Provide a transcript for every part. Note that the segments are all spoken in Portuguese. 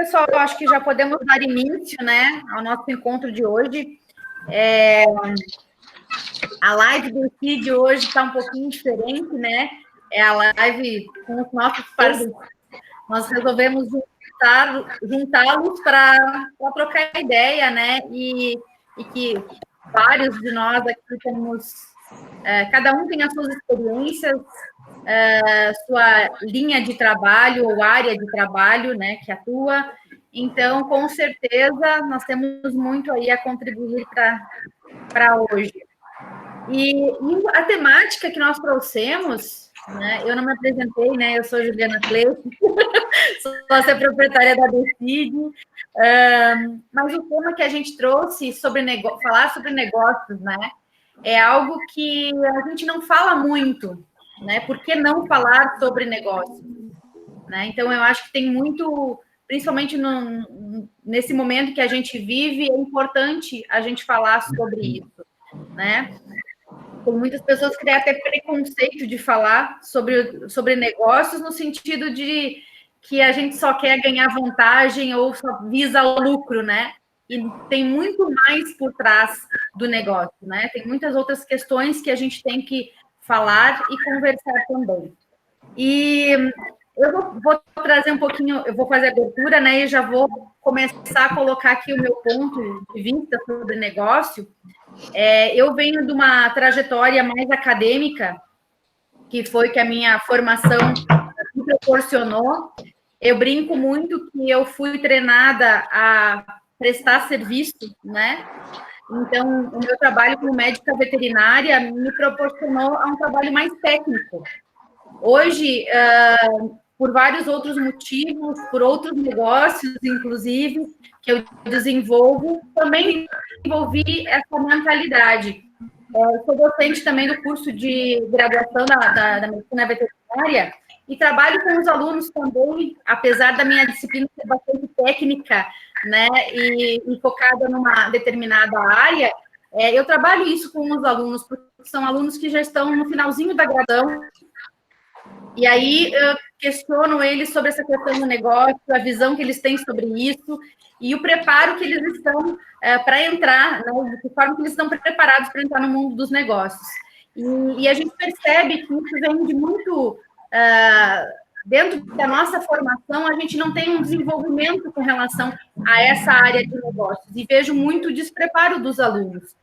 pessoal, acho que já podemos dar início, né, ao nosso encontro de hoje. A live do CID hoje está um pouquinho diferente, né? É a live com os nossos parceiros. Nós resolvemos juntá-los para trocar ideia, né? E que vários de nós aqui temos, cada um tem as suas experiências, sua linha de trabalho ou área de trabalho, né, que atua. Então, com certeza, nós temos muito aí a contribuir para hoje. E a temática que nós trouxemos, né, eu não me apresentei, né, eu sou Juliana Cleiton, sou a proprietária da Decide, mas o tema que a gente trouxe sobre falar sobre negócios, né, é algo que a gente não fala muito, né? Por que não falar sobre negócio? Né? Então, eu acho que tem muito, principalmente nesse momento que a gente vive, é importante a gente falar sobre isso, né? Tem muitas pessoas que têm até preconceito de falar sobre negócios, no sentido de que a gente só quer ganhar vantagem ou só visa o lucro, né? E tem muito mais por trás do negócio, né? Tem muitas outras questões que a gente tem que falar e conversar também. E eu vou trazer um pouquinho, eu vou fazer a abertura, né? E já vou começar a colocar aqui o meu ponto de vista sobre negócio. Eu venho de uma trajetória mais acadêmica, que foi que a minha formação me proporcionou. Eu brinco muito que eu fui treinada a prestar serviço, né? Então, o meu trabalho como médica veterinária me proporcionou a um trabalho mais técnico. Hoje, por vários outros motivos, por outros negócios, inclusive, que eu desenvolvo, também desenvolvi essa mentalidade. Sou docente também do curso de graduação da medicina veterinária e trabalho com os alunos também, apesar da minha disciplina ser bastante técnica, né, e focada numa determinada área, eu trabalho isso com os alunos, porque são alunos que já estão no finalzinho da graduação, e aí eu questiono eles sobre essa questão do negócio, a visão que eles têm sobre isso, e o preparo que eles estão para entrar, né, de que forma que eles estão preparados para entrar no mundo dos negócios. E a gente percebe que isso vem de muito... dentro da nossa formação, a gente não tem um desenvolvimento com relação a essa área de negócios, e vejo muito despreparo dos alunos.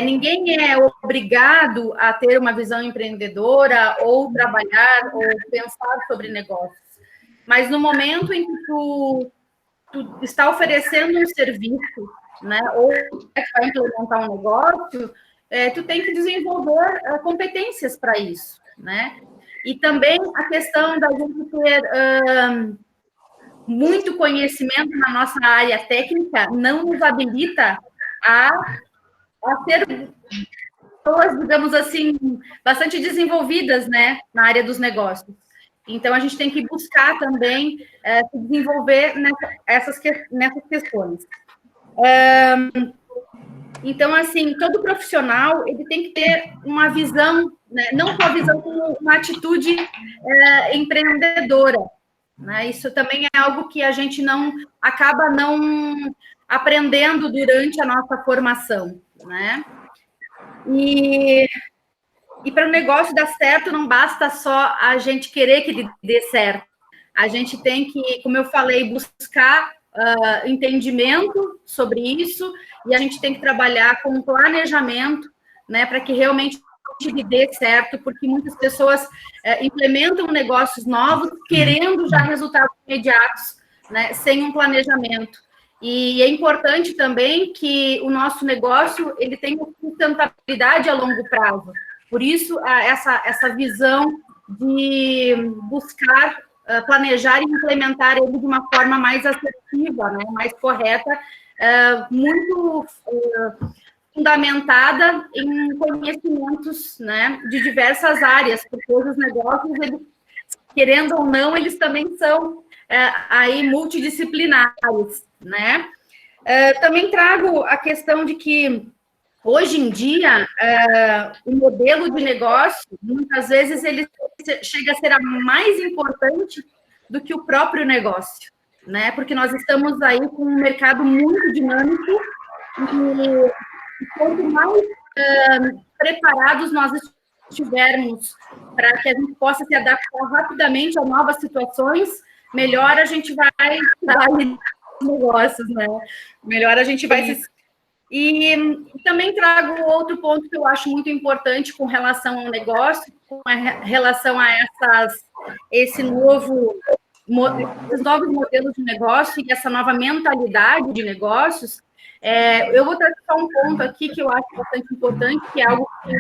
Ninguém é obrigado a ter uma visão empreendedora, ou trabalhar, ou pensar sobre negócios. Mas no momento em que tu está oferecendo um serviço, né, ou vai implementar um negócio, tu tem que desenvolver competências para isso, né? E também a questão da gente ter muito conhecimento na nossa área técnica não nos habilita a ser pessoas, digamos assim, bastante desenvolvidas, né, na área dos negócios. Então, a gente tem que buscar também se desenvolver nessas questões. Então, assim, todo profissional, ele tem que ter uma visão, né, não só a visão como uma atitude empreendedora, né? Isso também é algo que a gente acaba não aprendendo durante a nossa formação, né? E para o negócio dar certo, não basta só a gente querer que ele dê certo. A gente tem que, como eu falei, buscar entendimento sobre isso, e a gente tem que trabalhar com um planejamento, né, para que realmente dê certo, porque muitas pessoas implementam negócios novos querendo já resultados imediatos, né, sem um planejamento. E é importante também que o nosso negócio ele tenha sustentabilidade a longo prazo. Por isso, essa visão de buscar planejar e implementar ele de uma forma mais assertiva, né, mais correta, muito fundamentada em conhecimentos, né, de diversas áreas, porque os negócios, eles, querendo ou não, eles também são aí multidisciplinares, né? Também trago a questão de que hoje em dia o modelo de negócio, muitas vezes, ele chega a ser a mais importante do que o próprio negócio, né? Porque nós estamos aí com um mercado muito dinâmico e quanto mais preparados nós estivermos para que a gente possa se adaptar rapidamente a novas situações, melhor a gente vai dar negócios, né? Melhor a gente vai se... E também trago outro ponto que eu acho muito importante com relação ao negócio, com relação a esses novos modelos de negócio e essa nova mentalidade de negócios. Eu vou trazer só um ponto aqui que eu acho bastante importante, que é algo que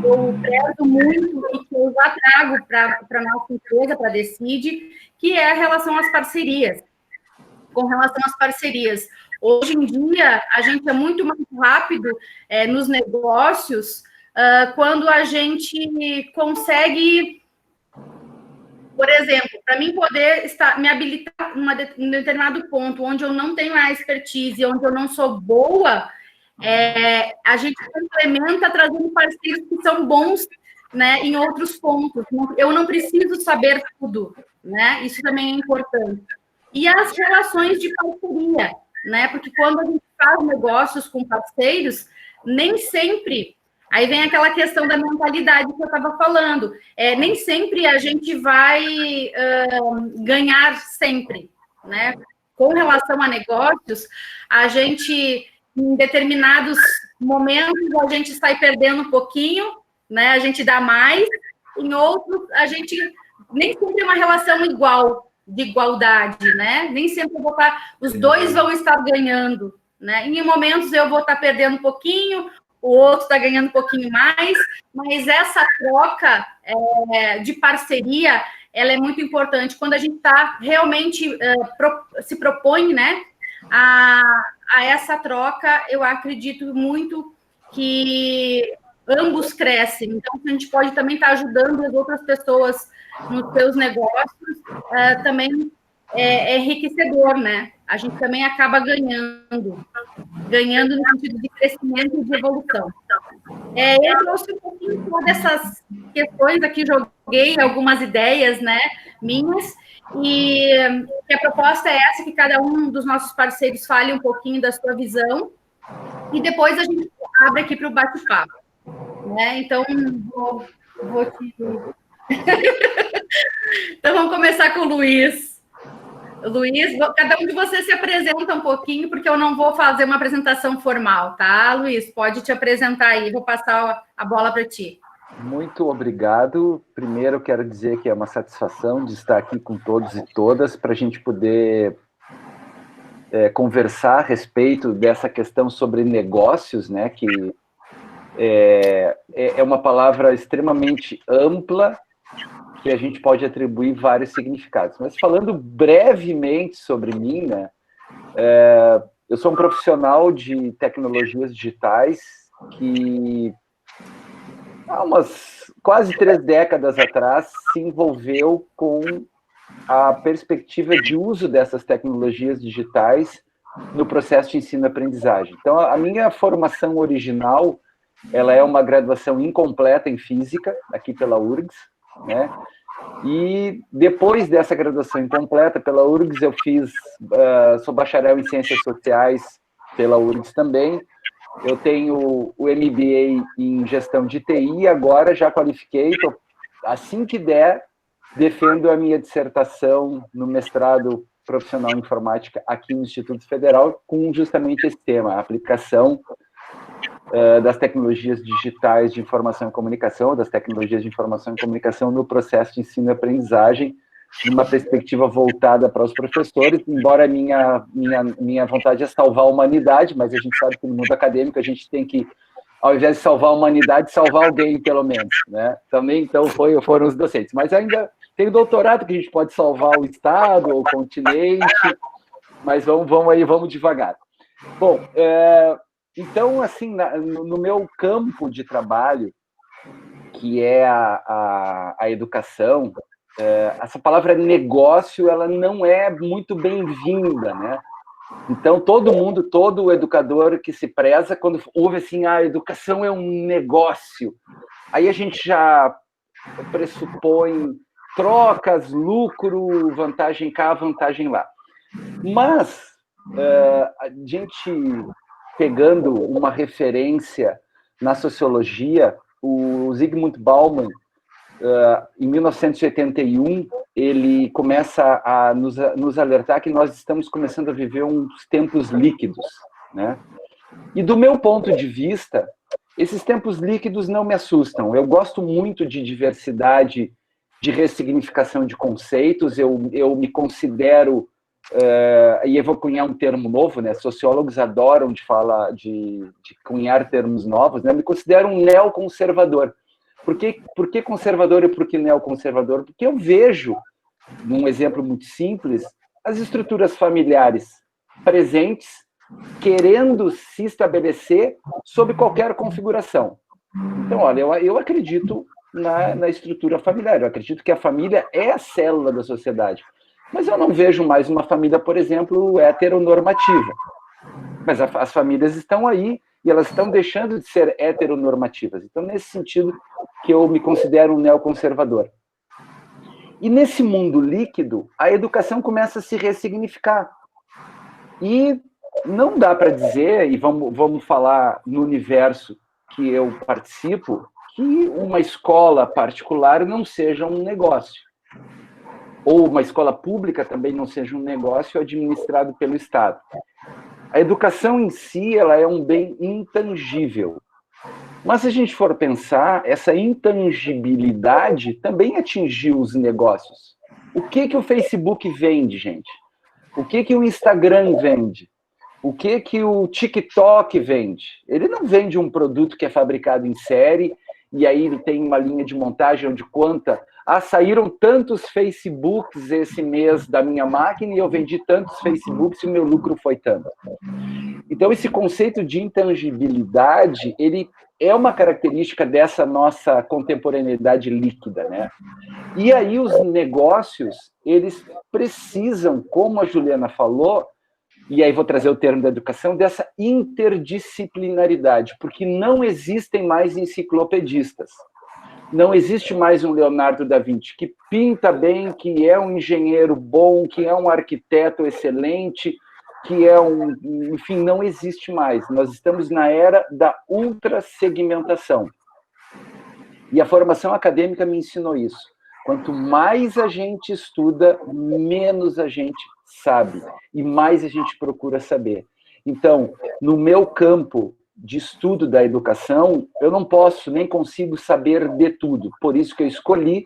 eu prezo muito e que eu já trago para a nossa empresa, para a Decide, que é a relação às parcerias. Com relação às parcerias, hoje em dia, a gente é muito mais rápido nos negócios quando a gente consegue, por exemplo, para mim poder me habilitar em um determinado ponto onde eu não tenho a expertise, onde eu não sou boa, a gente complementa trazendo parceiros que são bons, né, em outros pontos. Eu não preciso saber tudo, né? Isso também é importante. E as relações de parceria, né? Porque quando a gente faz negócios com parceiros, nem sempre... Aí vem aquela questão da mentalidade que eu estava falando. Nem sempre a gente vai ganhar sempre, né? Com relação a negócios, a gente, em determinados momentos, a gente sai perdendo um pouquinho, né? A gente dá mais, em outros, a gente nem sempre é uma relação igual, de igualdade, né? Nem sempre os dois vão estar ganhando, né? Em momentos eu vou estar perdendo um pouquinho, o outro está ganhando um pouquinho mais, mas essa troca de parceria, ela é muito importante. Quando a gente está realmente se propõe, né, a essa troca, eu acredito muito que ambos crescem. Então, a gente pode também estar ajudando as outras pessoas nos seus negócios, também é enriquecedor, né? A gente também acaba ganhando no sentido de crescimento e de evolução. Eu trouxe um pouquinho dessas questões aqui, joguei algumas ideias, né, minhas, e a proposta é essa, que cada um dos nossos parceiros fale um pouquinho da sua visão, e depois a gente abre aqui para o bate-papo, né? Então, vou te... Então, vamos começar com o Luiz. Luiz, cada um de vocês se apresenta um pouquinho, porque eu não vou fazer uma apresentação formal, tá, Luiz? Pode te apresentar aí, vou passar a bola para ti. Muito obrigado. Primeiro, quero dizer que é uma satisfação de estar aqui com todos e todas, para a gente poder conversar a respeito dessa questão sobre negócios, né, que é uma palavra extremamente ampla, que a gente pode atribuir vários significados. Mas falando brevemente sobre mim, né, eu sou um profissional de tecnologias digitais que, há umas quase 3 décadas atrás, se envolveu com a perspectiva de uso dessas tecnologias digitais no processo de ensino-aprendizagem. Então, a minha formação original, ela é uma graduação incompleta em física, aqui pela URGS, né? E depois dessa graduação incompleta pela URGS, eu sou bacharel em Ciências Sociais pela URGS também. Eu tenho o MBA em Gestão de TI e agora já qualifiquei, assim que der, defendo a minha dissertação no mestrado profissional em informática aqui no Instituto Federal, com justamente esse tema, a aplicação das tecnologias digitais de informação e comunicação, das tecnologias de informação e comunicação no processo de ensino e aprendizagem, numa perspectiva voltada para os professores, embora minha vontade é salvar a humanidade, mas a gente sabe que no mundo acadêmico a gente tem que, ao invés de salvar a humanidade, salvar alguém, pelo menos, né? Também, então, foram os docentes. Mas ainda tem o doutorado que a gente pode salvar o Estado ou o continente, mas vamos devagar. Bom, então, assim, no meu campo de trabalho, que é a educação, essa palavra negócio, ela não é muito bem-vinda, né? Então, todo educador que se preza, quando ouve assim, a educação é um negócio, aí a gente já pressupõe trocas, lucro, vantagem cá, vantagem lá. Mas, a gente, pegando uma referência na sociologia, o Zygmunt Bauman, em 1981, ele começa a nos alertar que nós estamos começando a viver uns tempos líquidos, né? E do meu ponto de vista, esses tempos líquidos não me assustam. Eu gosto muito de diversidade, de ressignificação de conceitos. Eu me considero, e eu vou cunhar um termo novo, né? Sociólogos adoram de cunhar termos novos, né? Eu me considero um neoconservador. Por que conservador e por que neoconservador? Porque eu vejo, num exemplo muito simples, as estruturas familiares presentes, querendo se estabelecer sob qualquer configuração. Então, olha, eu acredito na estrutura familiar, eu acredito que a família é a célula da sociedade. Mas eu não vejo mais uma família, por exemplo, heteronormativa. Mas as famílias estão aí e elas estão deixando de ser heteronormativas. Então, nesse sentido, que eu me considero um neoconservador. E nesse mundo líquido, a educação começa a se ressignificar. E não dá para dizer, e vamos falar no universo que eu participo, que uma escola particular não seja um negócio. Ou uma escola pública também não seja um negócio administrado pelo Estado. A educação em si, ela é um bem intangível. Mas se a gente for pensar, essa intangibilidade também atingiu os negócios. O que o Facebook vende, gente? O que o Instagram vende? O que o TikTok vende? Ele não vende um produto que é fabricado em série e aí ele tem uma linha de montagem onde conta, saíram tantos Facebooks esse mês da minha máquina e eu vendi tantos Facebooks e o meu lucro foi tanto. Então, esse conceito de intangibilidade, ele é uma característica dessa nossa contemporaneidade líquida, né? E aí os negócios, eles precisam, como a Juliana falou, e aí vou trazer o termo da educação, dessa interdisciplinaridade, porque não existem mais enciclopedistas. Não existe mais um Leonardo da Vinci que pinta bem, que é um engenheiro bom, que é um arquiteto excelente, que é enfim, não existe mais. Nós estamos na era da ultrasegmentação. E a formação acadêmica me ensinou isso. Quanto mais a gente estuda, menos a gente sabe e mais a gente procura saber. Então, no meu campo de estudo da educação, eu não posso nem consigo saber de tudo. Por isso que eu escolhi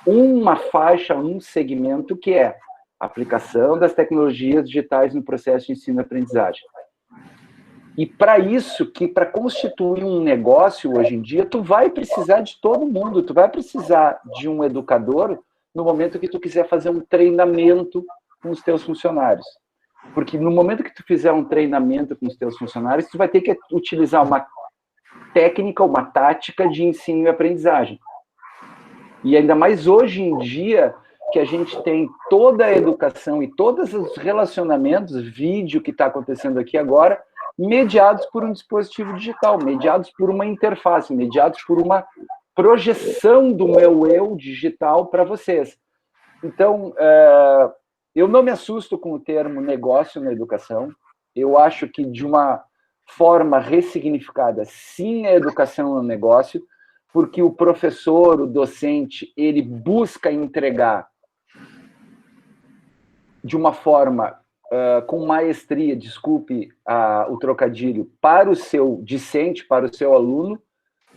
uma faixa, um segmento que é a aplicação das tecnologias digitais no processo de ensino-aprendizagem. E para isso, para constituir um negócio hoje em dia, tu vai precisar de todo mundo, tu vai precisar de um educador no momento que tu quiser fazer um treinamento com os teus funcionários. Porque no momento que tu fizer um treinamento com os teus funcionários, tu vai ter que utilizar uma técnica, uma tática de ensino e aprendizagem. E ainda mais hoje em dia, que a gente tem toda a educação e todos os relacionamentos, vídeo que está acontecendo aqui agora, mediados por um dispositivo digital, mediados por uma interface, mediados por uma projeção do meu eu digital para vocês. Então, eu não me assusto com o termo negócio na educação. Eu acho que, de uma forma ressignificada, sim, a educação é um negócio, porque o professor, o docente, ele busca entregar de uma forma com maestria, desculpe o trocadilho, para o seu discente, para o seu aluno,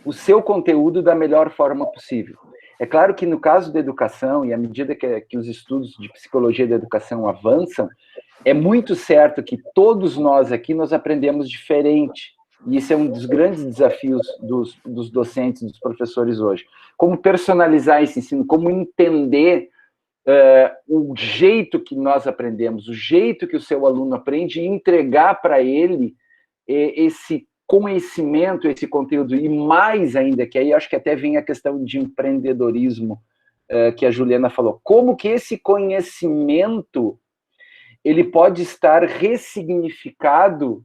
o seu conteúdo da melhor forma possível. É claro que no caso da educação, e à medida que os estudos de psicologia da educação avançam, é muito certo que todos nós aqui, nós aprendemos diferente. E isso é um dos grandes desafios dos docentes, dos professores hoje. Como personalizar esse ensino, como entender o jeito que nós aprendemos, o jeito que o seu aluno aprende e entregar para ele esse conhecimento, esse conteúdo, e mais ainda, que aí acho que até vem a questão de empreendedorismo que a Juliana falou. Como que esse conhecimento ele pode estar ressignificado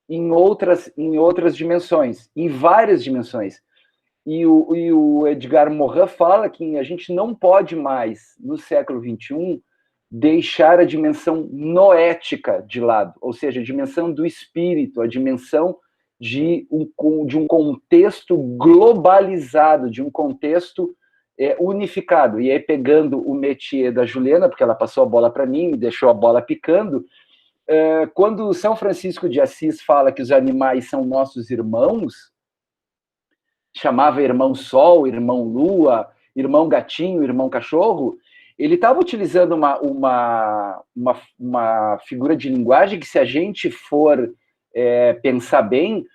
em outras dimensões, em várias dimensões. E o Edgar Morin fala que a gente não pode mais, no século XXI, deixar a dimensão noética de lado, ou seja, a dimensão do espírito, a dimensão de um contexto globalizado, de um contexto unificado. E aí, pegando o métier da Juliana, porque ela passou a bola para mim, me deixou a bola picando, quando São Francisco de Assis fala que os animais são nossos irmãos, chamava irmão Sol, irmão Lua, irmão Gatinho, irmão Cachorro, ele estava utilizando uma figura de linguagem que, se a gente for pensar bem,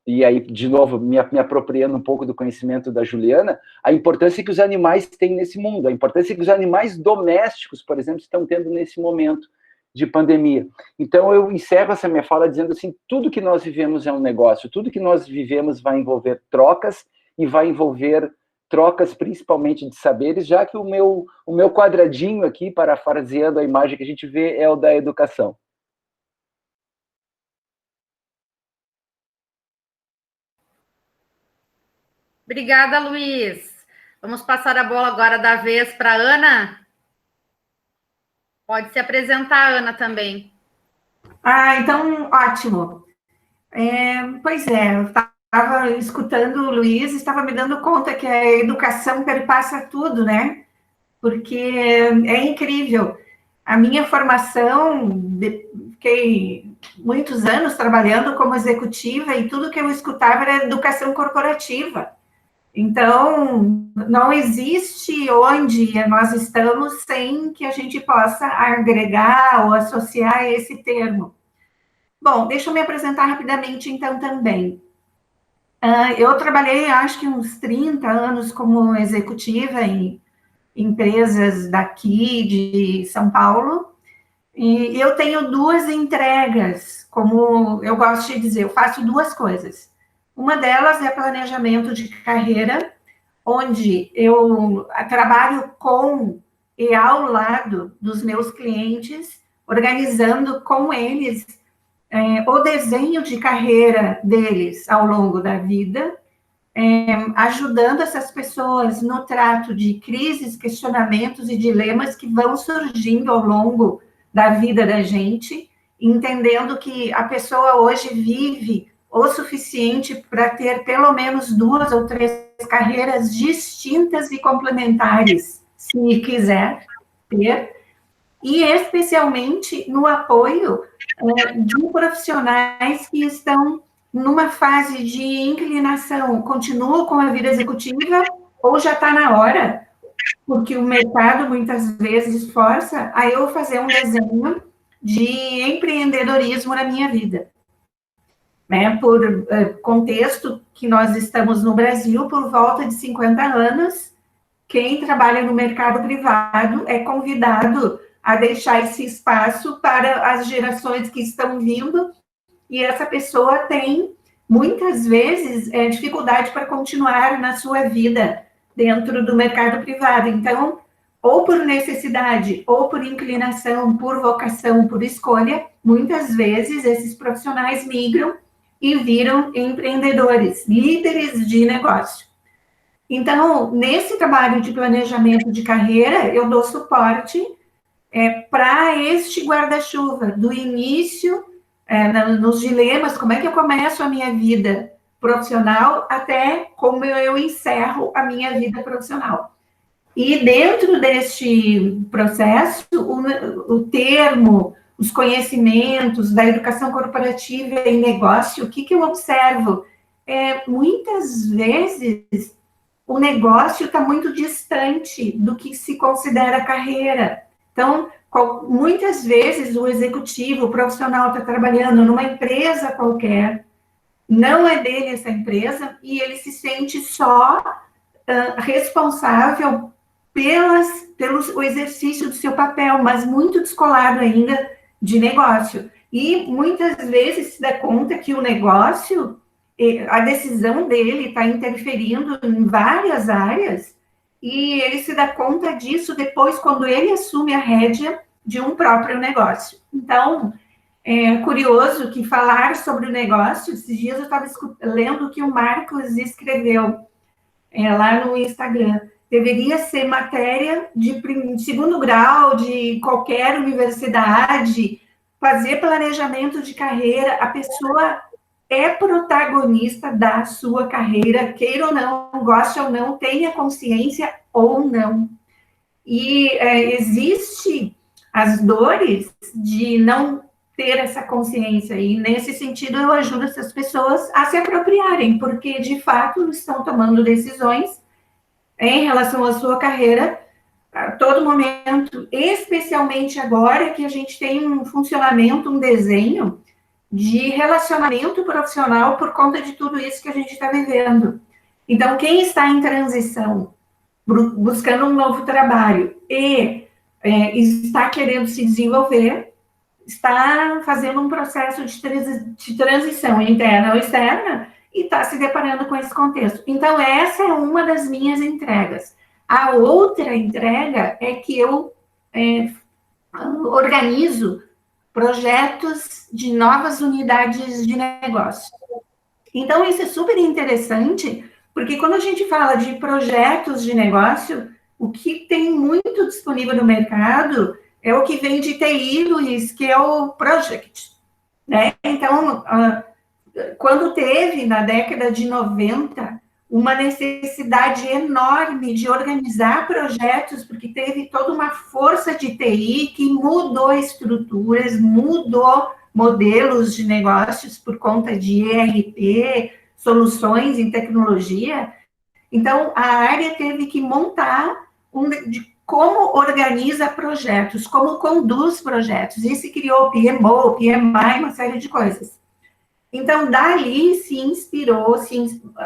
e aí, de novo, me apropriando um pouco do conhecimento da Juliana, a importância que os animais têm nesse mundo, a importância que os animais domésticos, por exemplo, estão tendo nesse momento de pandemia. Então, eu encerro essa minha fala dizendo assim, tudo que nós vivemos é um negócio, tudo que nós vivemos vai envolver trocas, e vai envolver trocas principalmente de saberes, já que o meu quadradinho aqui, parafraseando a imagem que a gente vê, é o da educação. Obrigada, Luiz. Vamos passar a bola agora da vez para a Ana. Pode se apresentar, Ana, também. Então, ótimo. Pois é, eu estava escutando o Luiz e estava me dando conta que a educação perpassa tudo, né? Porque é incrível. A minha formação, fiquei muitos anos trabalhando como executiva e tudo que eu escutava era educação corporativa. Então, não existe onde nós estamos sem que a gente possa agregar ou associar esse termo. Bom, deixa eu me apresentar rapidamente, então, também. Eu trabalhei, acho que uns 30 anos como executiva em empresas daqui de São Paulo, e eu tenho duas entregas, como eu gosto de dizer, eu faço duas coisas. Uma delas é planejamento de carreira, onde eu trabalho com e ao lado dos meus clientes, organizando com eles o desenho de carreira deles ao longo da vida, ajudando essas pessoas no trato de crises, questionamentos e dilemas que vão surgindo ao longo da vida da gente, entendendo que a pessoa hoje vive o suficiente para ter pelo menos 2 ou 3 carreiras distintas e complementares, se quiser ter, e especialmente no apoio de profissionais que estão numa fase de inclinação, continuam com a vida executiva ou já está na hora, porque o mercado muitas vezes força a eu fazer um desenho de empreendedorismo na minha vida. Né? Por contexto que nós estamos no Brasil por volta de 50 anos, quem trabalha no mercado privado é convidado a deixar esse espaço para as gerações que estão vindo, e essa pessoa tem, muitas vezes, dificuldade para continuar na sua vida dentro do mercado privado. Então, ou por necessidade, ou por inclinação, por vocação, por escolha, muitas vezes esses profissionais migram e viram empreendedores, líderes de negócio. Então, nesse trabalho de planejamento de carreira, eu dou suporte para este guarda-chuva, do início, nos dilemas, como é que eu começo a minha vida profissional, até como eu encerro a minha vida profissional. E dentro deste processo, o termo, os conhecimentos da educação corporativa em negócio, o que eu observo? Muitas vezes, o negócio está muito distante do que se considera carreira. Então, muitas vezes, o executivo, o profissional está trabalhando numa empresa qualquer, não é dele essa empresa, e ele se sente só responsável pelo exercício do seu papel, mas muito descolado ainda de negócio. E muitas vezes se dá conta que o negócio, a decisão dele está interferindo em várias áreas, e ele se dá conta disso depois, quando ele assume a rédea de um próprio negócio. Então, é curioso que falar sobre o negócio, esses dias eu estava lendo o que o Marcos escreveu lá no Instagram, deveria ser matéria de segundo grau de qualquer universidade, fazer planejamento de carreira, a pessoa é protagonista da sua carreira, queira ou não, goste ou não, tenha consciência ou não. E existe as dores de não ter essa consciência, e nesse sentido eu ajudo essas pessoas a se apropriarem, porque de fato estão tomando decisões em relação à sua carreira a todo momento, especialmente agora que a gente tem um funcionamento, um desenho de relacionamento profissional por conta de tudo isso que a gente está vivendo. Então, quem está em transição, buscando um novo trabalho e está querendo se desenvolver, está fazendo um processo de transição interna ou externa e está se deparando com esse contexto. Então, essa é uma das minhas entregas. A outra entrega é que eu organizo projetos de novas unidades de negócio. Então, isso é super interessante, porque quando a gente fala de projetos de negócio, o que tem muito disponível no mercado é o que vem de TI, Luiz, que é o project, né? Então, quando teve, na década de 90, uma necessidade enorme de organizar projetos, porque teve toda uma força de TI que mudou estruturas, mudou modelos de negócios por conta de ERP, soluções em tecnologia. Então, a área teve que montar de como organiza projetos, como conduz projetos. E se criou PMO, PMI, uma série de coisas. Então, dali se inspirou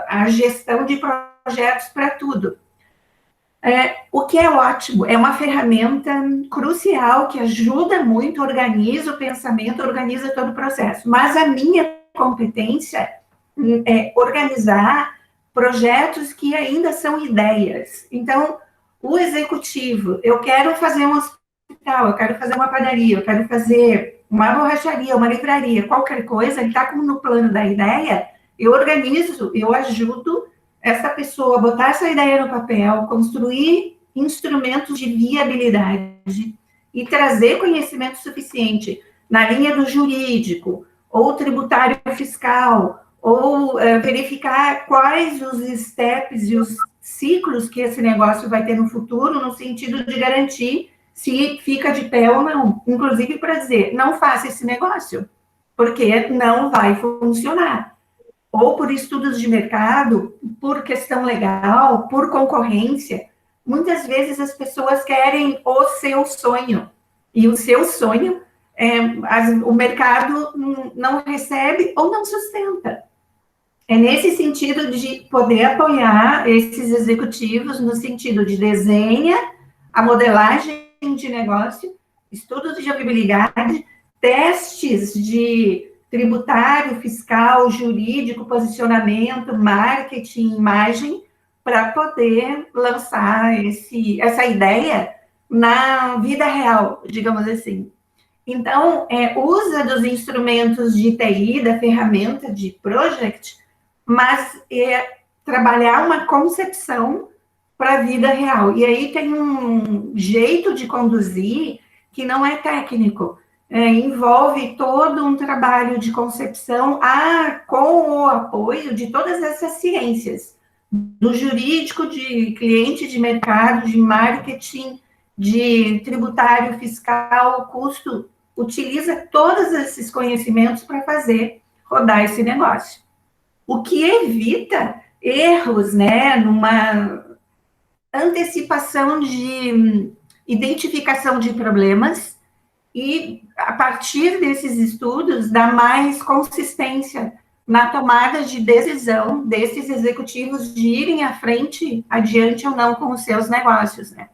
a gestão de projetos para tudo. O que é ótimo, é uma ferramenta crucial que ajuda muito, organiza o pensamento, organiza todo o processo. Mas a minha competência é organizar projetos que ainda são ideias. Então, o executivo, eu quero fazer um hospital, eu quero fazer uma padaria, eu quero fazer uma borracharia, uma livraria, qualquer coisa, ele está no plano da ideia, eu organizo, eu ajudo essa pessoa a botar essa ideia no papel, construir instrumentos de viabilidade e trazer conhecimento suficiente na linha do jurídico, ou tributário fiscal, ou verificar quais os steps e os ciclos que esse negócio vai ter no futuro, no sentido de garantir se fica de pé ou não. Inclusive para dizer, não faça esse negócio, porque não vai funcionar. Ou por estudos de mercado, por questão legal, por concorrência. Muitas vezes as pessoas querem o seu sonho. E o seu sonho, o mercado não recebe ou não sustenta. É nesse sentido de poder apoiar esses executivos, no sentido de desenha a modelagem de negócio, estudos de viabilidade, testes de tributário, fiscal, jurídico, posicionamento, marketing, imagem, para poder lançar essa ideia na vida real, digamos assim. Então, usa dos instrumentos de TI, da ferramenta de project, mas trabalhar uma concepção para a vida real. E aí tem um jeito de conduzir que não é técnico, envolve todo um trabalho de concepção com o apoio de todas essas ciências, do jurídico, de cliente, de mercado, de marketing, de tributário, fiscal, custo, utiliza todos esses conhecimentos para fazer rodar esse negócio. O que evita erros, né, numa antecipação de identificação de problemas e, a partir desses estudos, dá mais consistência na tomada de decisão desses executivos de irem à frente, adiante ou não com os seus negócios, né?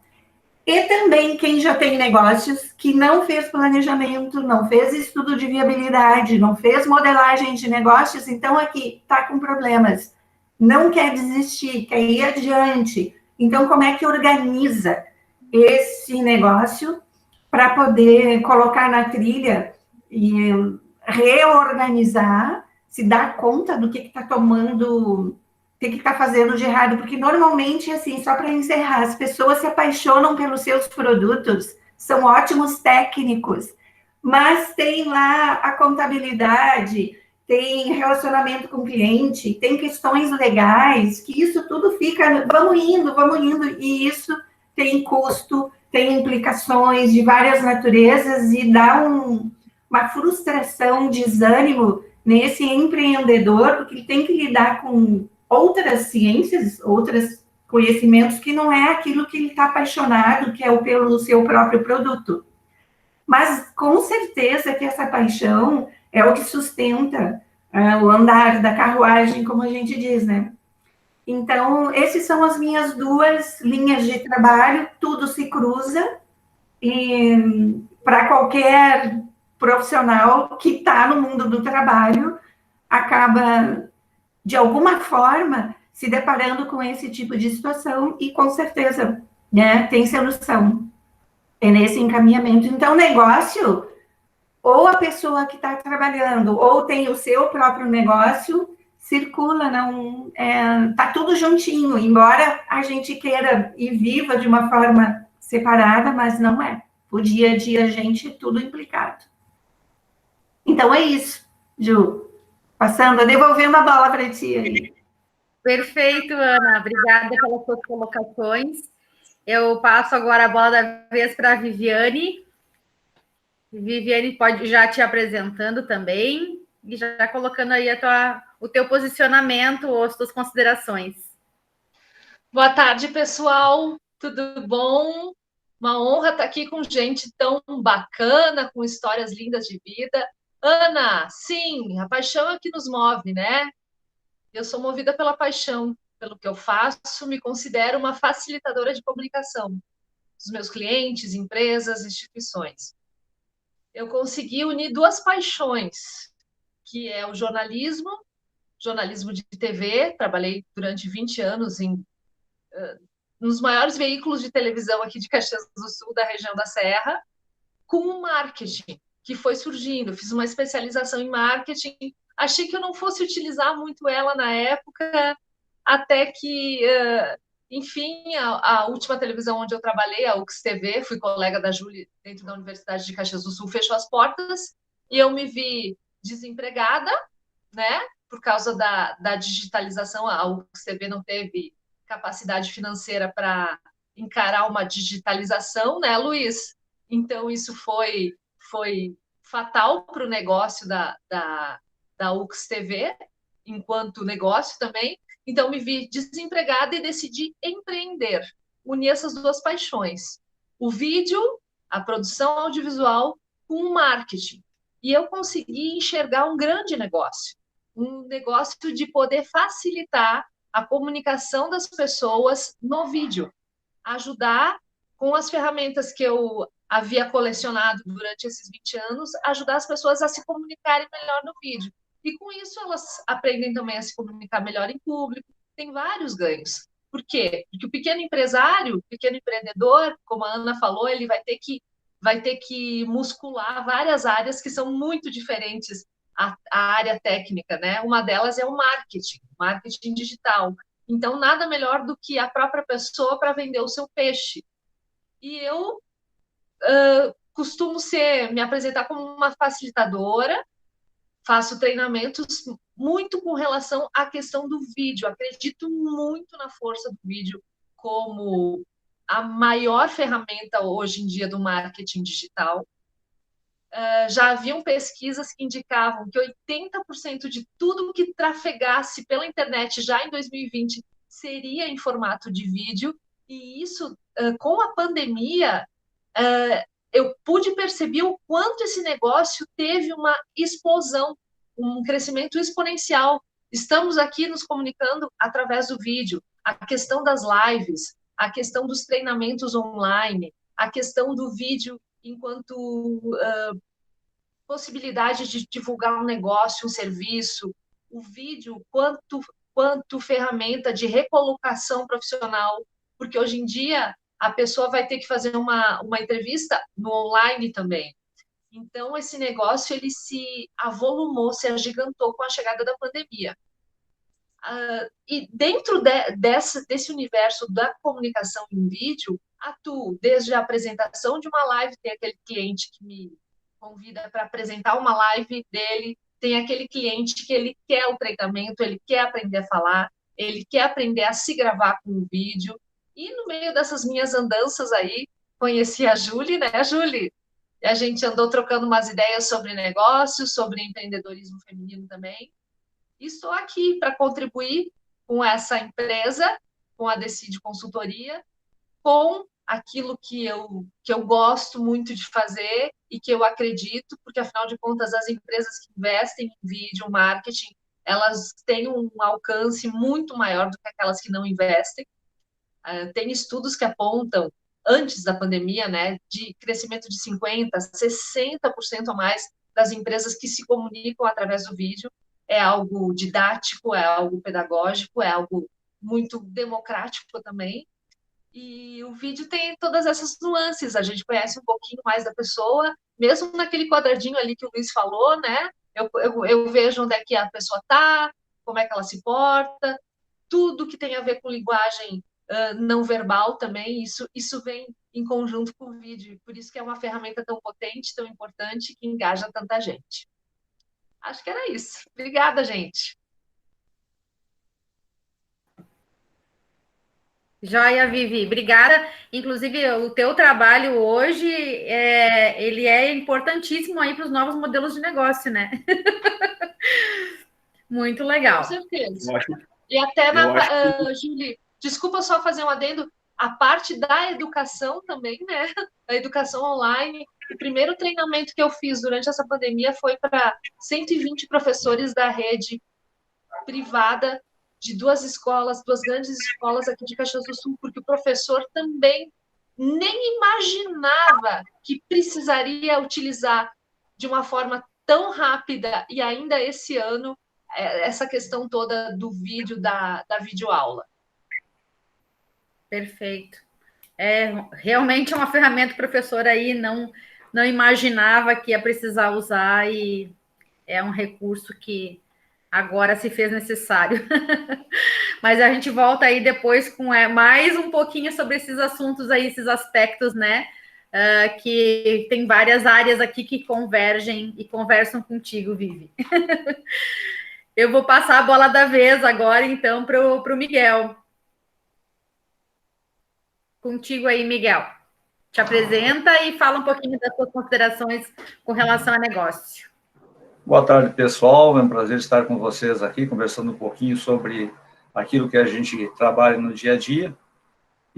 E também quem já tem negócios que não fez planejamento, não fez estudo de viabilidade, não fez modelagem de negócios, então aqui está com problemas, não quer desistir, quer ir adiante. Então, como é que organiza esse negócio para poder colocar na trilha e reorganizar, se dar conta do que está tomando que está fazendo de errado, porque normalmente, assim, só para encerrar, as pessoas se apaixonam pelos seus produtos, são ótimos técnicos, mas tem lá a contabilidade, tem relacionamento com o cliente, tem questões legais, que isso tudo fica, vamos indo, e isso tem custo, tem implicações de várias naturezas e dá uma frustração, desânimo nesse empreendedor, porque ele tem que lidar com outras ciências, outros conhecimentos que não é aquilo que ele está apaixonado, que é pelo seu próprio produto. Mas com certeza que essa paixão é o que sustenta o andar da carruagem, como a gente diz, né? Então, essas são as minhas duas linhas de trabalho, tudo se cruza, e para qualquer profissional que está no mundo do trabalho, acaba, de alguma forma, se deparando com esse tipo de situação e, com certeza, né, tem solução. É nesse encaminhamento. Então, negócio, ou a pessoa que está trabalhando, ou tem o seu próprio negócio, circula, não tá tudo juntinho, embora a gente queira e viva de uma forma separada, mas não é. O dia a dia, a gente, tudo implicado. Então, é isso, Ju. Passando, devolvendo a bola para ti aí. Perfeito, Ana. Obrigada pelas suas colocações. Eu passo agora a bola da vez para a Viviane. Viviane pode já te apresentando também e já colocando aí o teu posicionamento ou as tuas considerações. Boa tarde, pessoal. Tudo bom? Uma honra estar aqui com gente tão bacana, com histórias lindas de vida. Ana, sim, a paixão é que nos move, né? Eu sou movida pela paixão, pelo que eu faço, me considero uma facilitadora de comunicação dos meus clientes, empresas, instituições. Eu consegui unir duas paixões, que é o jornalismo de TV, trabalhei durante 20 anos nos maiores veículos de televisão aqui de Caxias do Sul, da região da Serra, com o marketing, que foi surgindo. Fiz uma especialização em marketing, achei que eu não fosse utilizar muito ela na época, até que, enfim, a última televisão onde eu trabalhei, a UX TV, fui colega da Júlia dentro da Universidade de Caxias do Sul, fechou as portas, e eu me vi desempregada, né, por causa da digitalização. A UX TV não teve capacidade financeira para encarar uma digitalização, né, Luiz? Então, isso foi fatal para o negócio da UX TV, enquanto negócio também. Então, me vi desempregada e decidi empreender, unir essas duas paixões. O vídeo, a produção audiovisual, com o marketing. E eu consegui enxergar um grande negócio, um negócio de poder facilitar a comunicação das pessoas no vídeo, ajudar com as ferramentas que eu havia colecionado durante esses 20 anos, ajudar as pessoas a se comunicarem melhor no vídeo. E com isso elas aprendem também a se comunicar melhor em público, tem vários ganhos. Por quê? Porque o pequeno empresário, o pequeno empreendedor, como a Ana falou, ele vai ter que muscular várias áreas que são muito diferentes a área técnica, né? Uma delas é o marketing digital. Então, nada melhor do que a própria pessoa para vender o seu peixe. E eu costumo me apresentar como uma facilitadora, faço treinamentos muito com relação à questão do vídeo. Acredito muito na força do vídeo como a maior ferramenta hoje em dia do marketing digital. Já haviam pesquisas que indicavam que 80% de tudo que trafegasse pela internet já em 2020 seria em formato de vídeo, e isso, com a pandemia, eu pude perceber o quanto esse negócio teve uma explosão, um crescimento exponencial. Estamos aqui nos comunicando através do vídeo, a questão das lives, a questão dos treinamentos online, a questão do vídeo enquanto possibilidade de divulgar um negócio, um serviço, o vídeo quanto ferramenta de recolocação profissional, porque hoje em dia a pessoa vai ter que fazer uma entrevista no online também. Então, esse negócio ele se avolumou, se agigantou com a chegada da pandemia. E dentro desse universo da comunicação em vídeo, atuo desde a apresentação de uma live, tem aquele cliente que me convida para apresentar uma live dele, tem aquele cliente que ele quer o treinamento, ele quer aprender a falar, ele quer aprender a se gravar com o vídeo, e no meio dessas minhas andanças aí, conheci a Julie, né, Julie? E a gente andou trocando umas ideias sobre negócios, sobre empreendedorismo feminino também, e estou aqui para contribuir com essa empresa, com a Decide Consultoria, com aquilo que eu gosto muito de fazer e que eu acredito, porque, afinal de contas, as empresas que investem em vídeo, marketing, elas têm um alcance muito maior do que aquelas que não investem. Tem estudos que apontam, antes da pandemia, né, de crescimento de 50%, 60% a mais das empresas que se comunicam através do vídeo. É algo didático, é algo pedagógico, é algo muito democrático também. E o vídeo tem todas essas nuances, a gente conhece um pouquinho mais da pessoa, mesmo naquele quadradinho ali que o Luiz falou, né? Eu vejo onde é que a pessoa está, como é que ela se porta, tudo que tem a ver com linguagem não verbal também, isso vem em conjunto com o vídeo, por isso que é uma ferramenta tão potente, tão importante, que engaja tanta gente. Acho que era isso. Obrigada, gente. Joia, Vivi, obrigada. Inclusive, o teu trabalho hoje, ele é importantíssimo aí para os novos modelos de negócio, né? Muito legal. Com certeza. E até Julie, desculpa só fazer um adendo, a parte da educação também, né? A educação online. O primeiro treinamento que eu fiz durante essa pandemia foi para 120 professores da rede privada de duas grandes escolas aqui de Caxias do Sul, porque o professor também nem imaginava que precisaria utilizar de uma forma tão rápida e ainda esse ano essa questão toda do vídeo, da videoaula. Perfeito. Realmente é uma ferramenta que o professor aí não imaginava que ia precisar usar e é um recurso que agora se fez necessário. Mas a gente volta aí depois com mais um pouquinho sobre esses assuntos aí, esses aspectos, né? Que tem várias áreas aqui que convergem e conversam contigo, Vivi. Eu vou passar a bola da vez agora, então, para o Miguel. Contigo aí, Miguel. Te apresenta e fala um pouquinho das suas considerações com relação a negócio. Boa tarde, pessoal. É um prazer estar com vocês aqui, conversando um pouquinho sobre aquilo que a gente trabalha no dia a dia.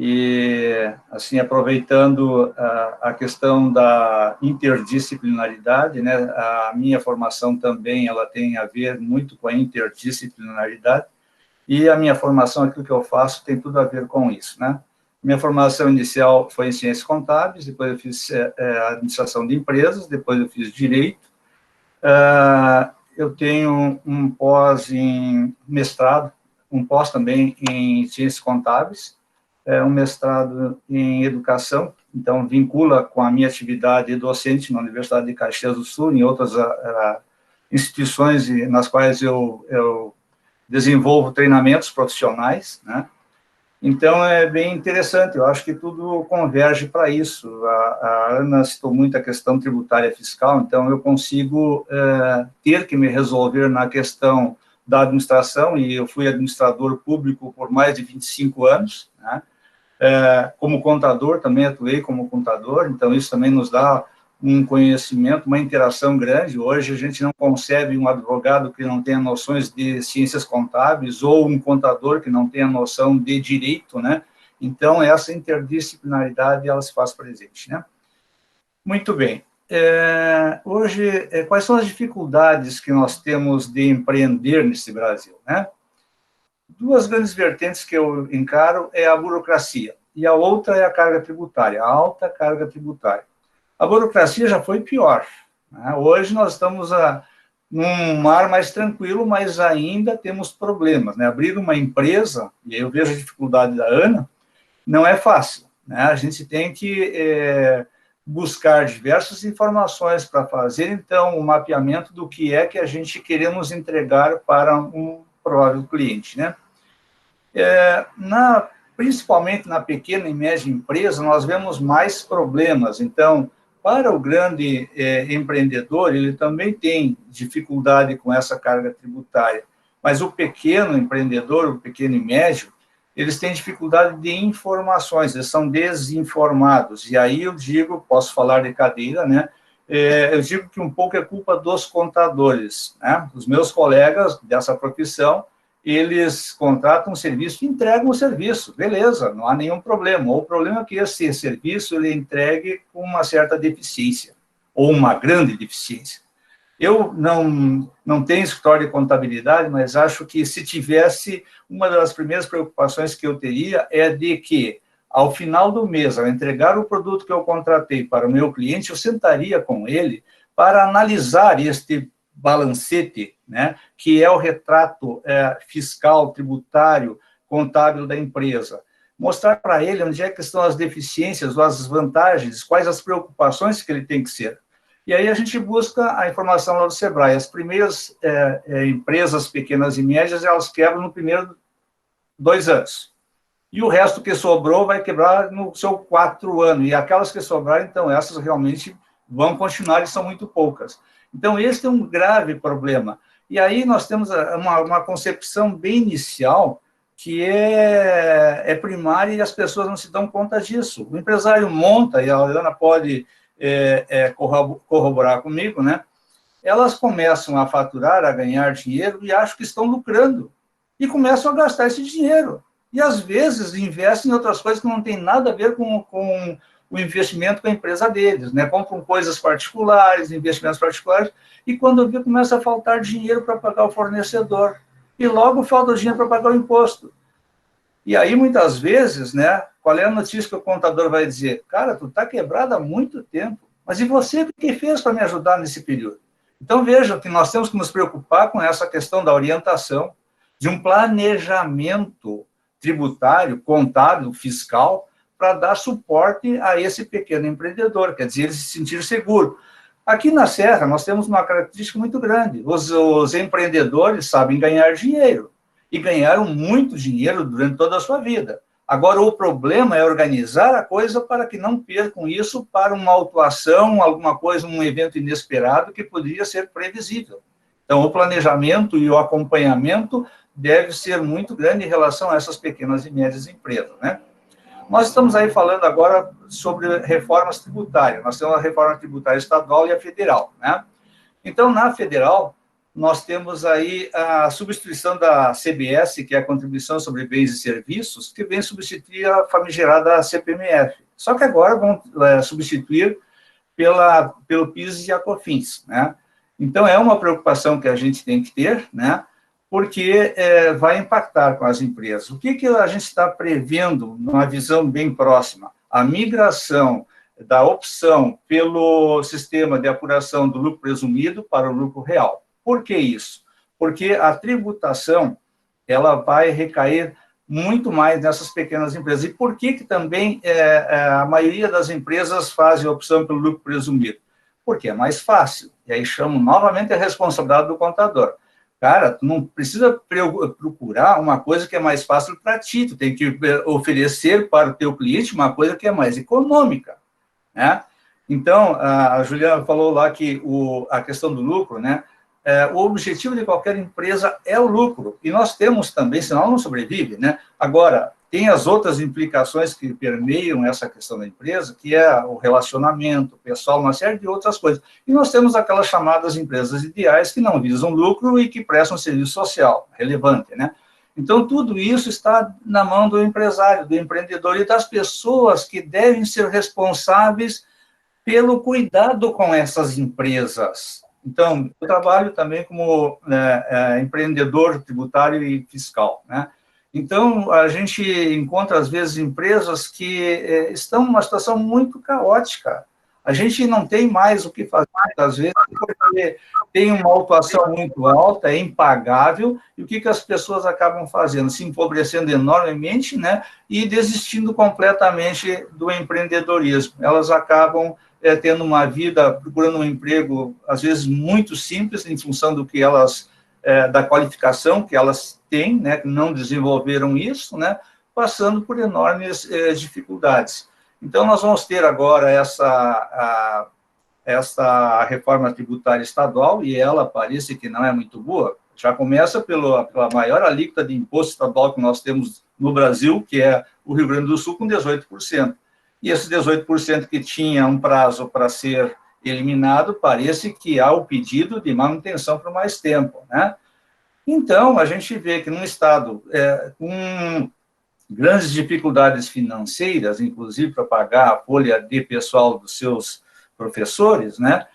E, assim, aproveitando a questão da interdisciplinaridade, né? A minha formação também, ela tem a ver muito com a interdisciplinaridade, e a minha formação, aquilo que eu faço, tem tudo a ver com isso, né? Minha formação inicial foi em ciências contábeis, depois eu fiz administração de empresas, depois eu fiz direito. Eu tenho um pós em mestrado, um pós também em ciências contábeis, um mestrado em educação, então vincula com a minha atividade docente na Universidade de Caxias do Sul, em outras instituições nas quais eu desenvolvo treinamentos profissionais, né? Então, é bem interessante, eu acho que tudo converge para isso. A Ana citou muito a questão tributária fiscal, então eu consigo ter que me resolver na questão da administração, e eu fui administrador público por mais de 25 anos, né? Como contador, também atuei como contador, então isso também nos dá um conhecimento, uma interação grande. Hoje a gente não concebe um advogado que não tenha noções de ciências contábeis ou um contador que não tenha noção de direito, né? Então, essa interdisciplinaridade, ela se faz presente, né? Muito bem. Hoje, quais são as dificuldades que nós temos de empreender nesse Brasil, né? Duas grandes vertentes que eu encaro é a burocracia, e a outra é a carga tributária, a alta carga tributária. A burocracia já foi pior, né? Hoje nós estamos num mar mais tranquilo, mas ainda temos problemas, né? Abrir uma empresa, e eu vejo a dificuldade da Ana, não é fácil, né? A gente tem que buscar diversas informações para fazer, então, o mapeamento do que é que a gente queremos entregar para um provável cliente, né? Principalmente na pequena e média empresa, nós vemos mais problemas. Então, para o grande empreendedor, ele também tem dificuldade com essa carga tributária, mas o pequeno empreendedor, o pequeno e médio, eles têm dificuldade de informações, eles são desinformados. E aí eu digo, posso falar de cadeira, né? Eu digo que um pouco é culpa dos contadores, né? Os meus colegas dessa profissão, eles contratam um serviço e entregam o serviço, beleza, não há nenhum problema. O problema é que esse serviço ele é entregue com uma certa deficiência, ou uma grande deficiência. Eu não tenho escritório de contabilidade, mas acho que se tivesse, uma das primeiras preocupações que eu teria é de que, ao final do mês, ao entregar o produto que eu contratei para o meu cliente, eu sentaria com ele para analisar este balancete, né, que é o retrato fiscal, tributário, contábil da empresa. Mostrar para ele onde é que estão as deficiências, as vantagens, quais as preocupações que ele tem que ser. E aí a gente busca a informação lá do Sebrae. As primeiras empresas pequenas e médias, elas quebram no primeiro 2 anos. E o resto que sobrou vai quebrar no seu 4 anos. E aquelas que sobraram, então, essas realmente vão continuar e são muito poucas. Então, esse é um grave problema. E aí nós temos uma concepção bem inicial que é primária e as pessoas não se dão conta disso. O empresário monta, e a Ana pode corroborar comigo, né? Elas começam a faturar, a ganhar dinheiro e acham que estão lucrando. E começam a gastar esse dinheiro. E, às vezes, investem em outras coisas que não têm nada a ver com o investimento com a empresa deles, né? Compram coisas particulares, investimentos particulares, e quando vê, começa a faltar dinheiro para pagar o fornecedor. E logo falta o dinheiro para pagar o imposto. E aí, muitas vezes, né, qual é a notícia que o contador vai dizer? Cara, tu está quebrado há muito tempo, mas e você, o que fez para me ajudar nesse período? Então, vejam que nós temos que nos preocupar com essa questão da orientação, de um planejamento tributário, contábil, fiscal, para dar suporte a esse pequeno empreendedor, quer dizer, ele se sentir seguro. Aqui na Serra, nós temos uma característica muito grande. Os empreendedores sabem ganhar dinheiro, e ganharam muito dinheiro durante toda a sua vida. Agora, o problema é organizar a coisa para que não percam isso para uma autuação, alguma coisa, um evento inesperado que poderia ser previsível. Então, o planejamento e o acompanhamento deve ser muito grande em relação a essas pequenas e médias empresas, né? Nós estamos aí falando agora sobre reformas tributárias. Nós temos a reforma tributária estadual e a federal, né? Então, na federal, nós temos aí a substituição da CBS, que é a Contribuição sobre Bens e Serviços, que vem substituir a famigerada CPMF. Só que agora vão substituir pelo PIS e a COFINS, né? Então, é uma preocupação que a gente tem que ter, né? Porque vai impactar com as empresas. O que a gente está prevendo numa visão bem próxima? A migração da opção pelo sistema de apuração do lucro presumido para o lucro real. Por que isso? Porque a tributação ela vai recair muito mais nessas pequenas empresas. E por que também a maioria das empresas fazem a opção pelo lucro presumido? Porque é mais fácil. E aí chamo novamente a responsabilidade do contador. Cara, tu não precisa procurar uma coisa que é mais fácil para ti, tu tem que oferecer para o teu cliente uma coisa que é mais econômica, né? Então, a Juliana falou lá que a questão do lucro, né? O objetivo de qualquer empresa é o lucro, e nós temos também, senão ela não sobrevive, né? Agora, tem as outras implicações que permeiam essa questão da empresa, que é o relacionamento, o pessoal, uma série de outras coisas. E nós temos aquelas chamadas empresas ideais que não visam lucro e que prestam serviço social relevante, né? Então, tudo isso está na mão do empresário, do empreendedor e das pessoas que devem ser responsáveis pelo cuidado com essas empresas. Então, eu trabalho também como empreendedor tributário e fiscal, né? Então, a gente encontra, às vezes, empresas que estão numa situação muito caótica. A gente não tem mais o que fazer, às vezes, porque tem uma autuação muito alta, é impagável, e o que as pessoas acabam fazendo? Se empobrecendo enormemente, né, e desistindo completamente do empreendedorismo. Elas acabam tendo uma vida, procurando um emprego, às vezes, muito simples, em função do que elas da qualificação que elas têm, né, que não desenvolveram isso, né, passando por enormes dificuldades. Então, nós vamos ter agora essa reforma tributária estadual, e ela parece que não é muito boa. Já começa pela maior alíquota de imposto estadual que nós temos no Brasil, que é o Rio Grande do Sul, com 18%. E esse 18% que tinha um prazo para ser eliminado, parece que há o pedido de manutenção por mais tempo, né? Então, a gente vê que num estado com grandes dificuldades financeiras, inclusive para pagar a folha de pessoal dos seus professores, né,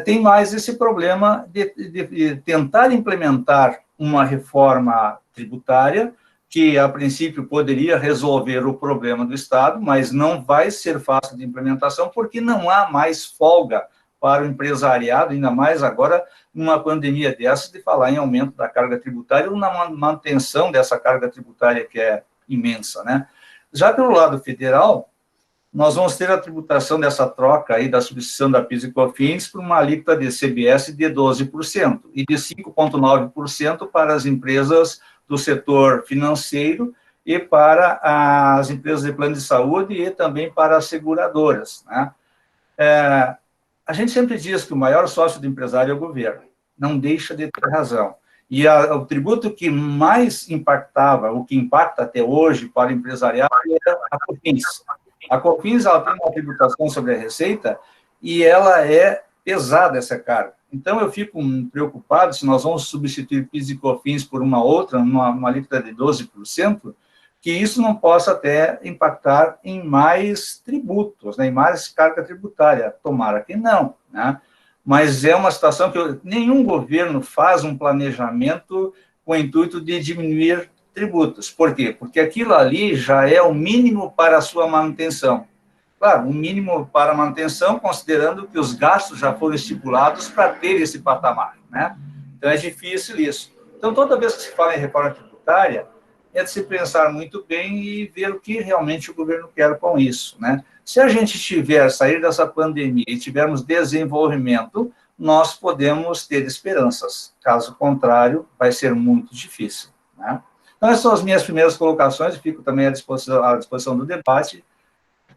tem mais esse problema de tentar implementar uma reforma tributária que, a princípio, poderia resolver o problema do Estado, mas não vai ser fácil de implementação, porque não há mais folga para o empresariado, ainda mais agora, numa pandemia dessa, de falar em aumento da carga tributária ou na manutenção dessa carga tributária que é imensa, né? Já pelo lado federal, nós vamos ter a tributação dessa troca aí da substituição da PIS e COFINS por uma alíquota de CBS de 12% e de 5,9% para as empresas do setor financeiro e para as empresas de plano de saúde e também para as seguradoras, né? A gente sempre diz que o maior sócio do empresário é o governo, não deixa de ter razão. E o tributo que mais impactava, o que impacta até hoje para o empresariado, é a COFINS. A COFINS, ela tem uma tributação sobre a receita e ela é pesada, essa carga. Então, eu fico preocupado se nós vamos substituir PIS e COFINS por uma outra, uma alíquota de 12%, que isso não possa até impactar em mais tributos, né, em mais carga tributária. Tomara que não, né? Mas é uma situação que nenhum governo faz um planejamento com o intuito de diminuir tributos. Por quê? Porque aquilo ali já é o mínimo para a sua manutenção. Claro, o mínimo para a manutenção, considerando que os gastos já foram estipulados para ter esse patamar, né? Então, é difícil isso. Então, toda vez que se fala em reforma tributária, é de se pensar muito bem e ver o que realmente o governo quer com isso, né? Se a gente sair dessa pandemia e tivermos desenvolvimento, nós podemos ter esperanças. Caso contrário, vai ser muito difícil, né? Então, essas são as minhas primeiras colocações, e fico também à disposição do debate,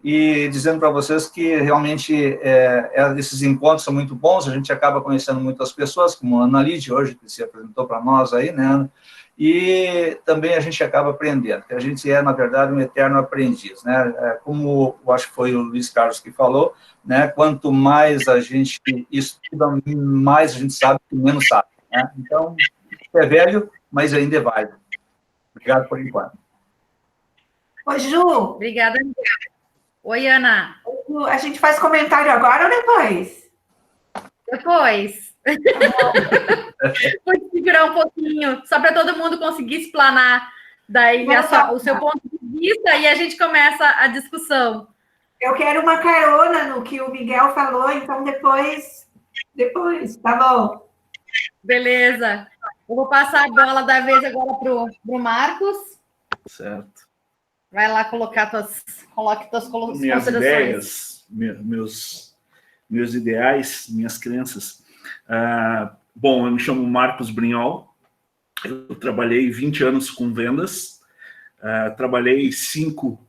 e dizendo para vocês que realmente esses encontros são muito bons, a gente acaba conhecendo muitas pessoas, como a Ana Lídia hoje, que se apresentou para nós aí, né, Ana? E também a gente acaba aprendendo, que a gente é, na verdade, um eterno aprendiz, né? Como eu acho que foi o Luiz Carlos que falou, né? Quanto mais a gente estuda, mais a gente sabe que menos sabe, né? Então, é velho, mas ainda é válido. Obrigado por enquanto. Oi, Ju. Obrigada. Oi, Ana. A gente faz comentário agora ou depois? Depois. Vou segurar um pouquinho, só para todo mundo conseguir explanar daí o seu ponto de vista e a gente começa a discussão. Eu quero uma carona no que o Miguel falou, então depois, tá bom? Beleza. Eu vou passar a bola da vez agora para o Marcos. Certo. Vai lá coloque tuas minhas ideias, meus ideais, minhas crenças. Bom, eu me chamo Marcos Brinhol, eu trabalhei 20 anos com vendas, trabalhei 5,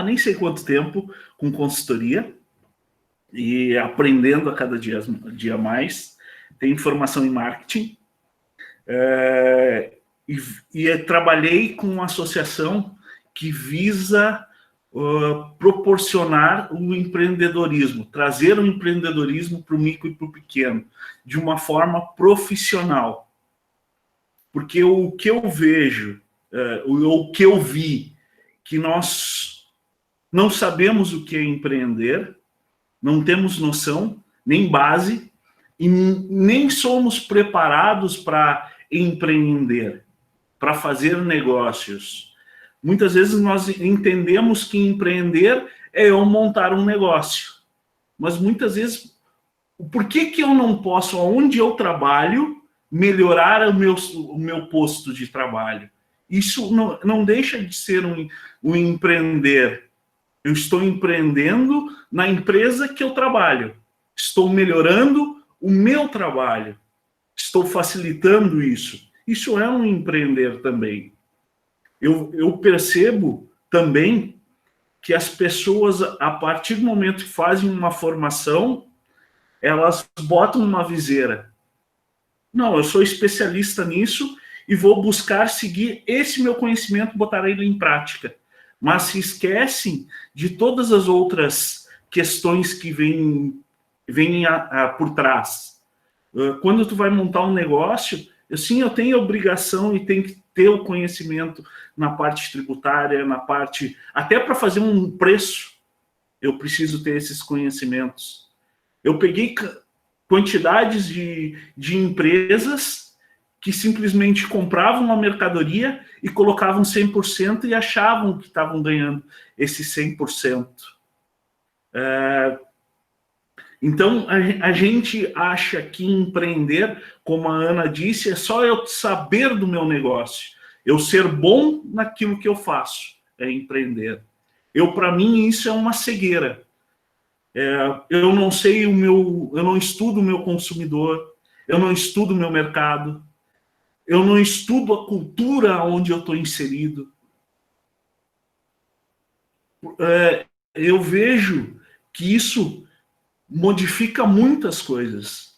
nem sei quanto tempo, com consultoria, e aprendendo a cada dia mais. Tenho formação em marketing, e trabalhei com uma associação que visa proporcionar o empreendedorismo, trazer o empreendedorismo para o micro e para o pequeno, de uma forma profissional. Porque o que eu vejo, o que eu vi, que nós não sabemos o que é empreender, não temos noção, nem base, e nem somos preparados para empreender, para fazer negócios. Muitas vezes nós entendemos que empreender é eu montar um negócio. Mas muitas vezes, por que eu não posso, onde eu trabalho, melhorar o meu posto de trabalho? Isso não deixa de ser um empreender. Eu estou empreendendo na empresa que eu trabalho. Estou melhorando o meu trabalho. estou facilitando isso. Isso é um empreender também. Eu percebo também que as pessoas, a partir do momento que fazem uma formação, elas botam uma viseira. Não, eu sou especialista nisso e vou buscar seguir esse meu conhecimento, botar ele em prática. Mas se esquecem de todas as outras questões que vêm por trás. Quando tu vai montar um negócio, eu tenho a obrigação e tenho que ter o conhecimento na parte tributária, na parte... Até para fazer um preço, eu preciso ter esses conhecimentos. Eu peguei quantidades de empresas que simplesmente compravam uma mercadoria e colocavam 100% e achavam que estavam ganhando esse 100%. Então, a gente acha que empreender, como a Ana disse, é só eu saber do meu negócio. Eu ser bom naquilo que eu faço, é empreender. Para mim, isso é uma cegueira. Eu não sei eu não estudo o meu consumidor, eu não estudo o meu mercado, eu não estudo a cultura onde eu estou inserido. Eu vejo que isso modifica muitas coisas.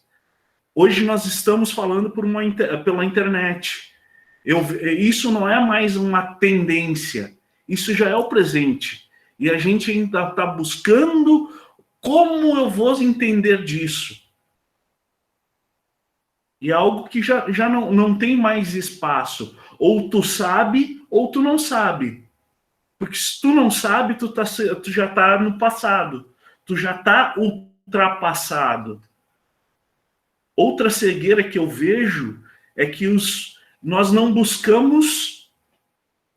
Hoje nós estamos falando pela internet. Isso não é mais uma tendência, isso já é o presente. E a gente ainda está buscando como eu vou entender disso. E é algo que já não tem mais espaço. Ou tu sabe, ou tu não sabe. Porque se tu não sabe, tu já está no passado. Tu já está ultrapassado. Outra cegueira que eu vejo é que nós não buscamos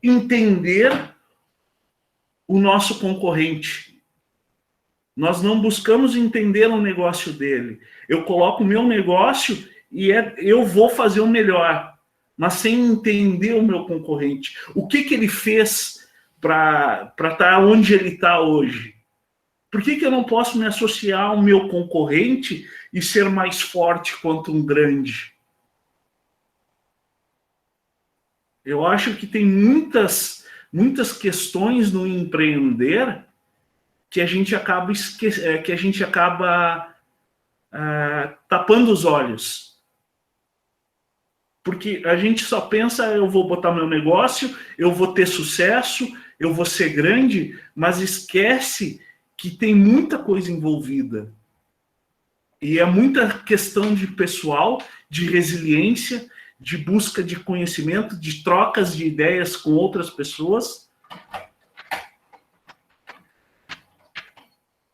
entender o nosso concorrente. Nós não buscamos entender o negócio dele. Eu coloco o meu negócio e eu vou fazer o melhor, mas sem entender o meu concorrente. O que ele fez para estar onde ele está hoje? Por que eu não posso me associar ao meu concorrente e ser mais forte quanto um grande? Eu acho que tem muitas questões no empreender que a gente acaba tapando os olhos. Porque a gente só pensa, eu vou botar meu negócio, eu vou ter sucesso, eu vou ser grande, mas esquece que tem muita coisa envolvida. E é muita questão de pessoal, de resiliência, de busca de conhecimento, de trocas de ideias com outras pessoas.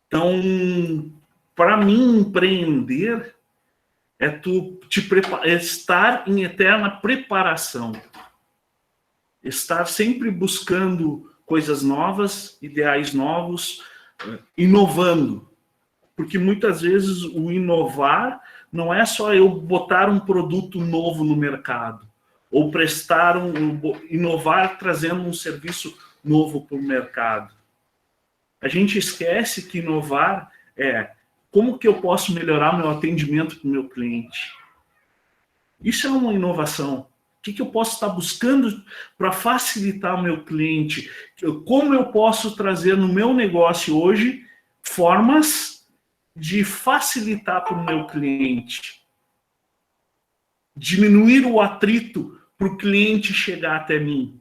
Então, para mim, empreender é estar em eterna preparação. Estar sempre buscando coisas novas, ideais novos, inovando. Porque muitas vezes o inovar não é só eu botar um produto novo no mercado, ou inovar trazendo um serviço novo para o mercado. A gente esquece que inovar é como que eu posso melhorar meu atendimento para o meu cliente. Isso é uma inovação. O que eu posso estar buscando para facilitar o meu cliente? Como eu posso trazer no meu negócio hoje formas de facilitar para o meu cliente? Diminuir o atrito para o cliente chegar até mim.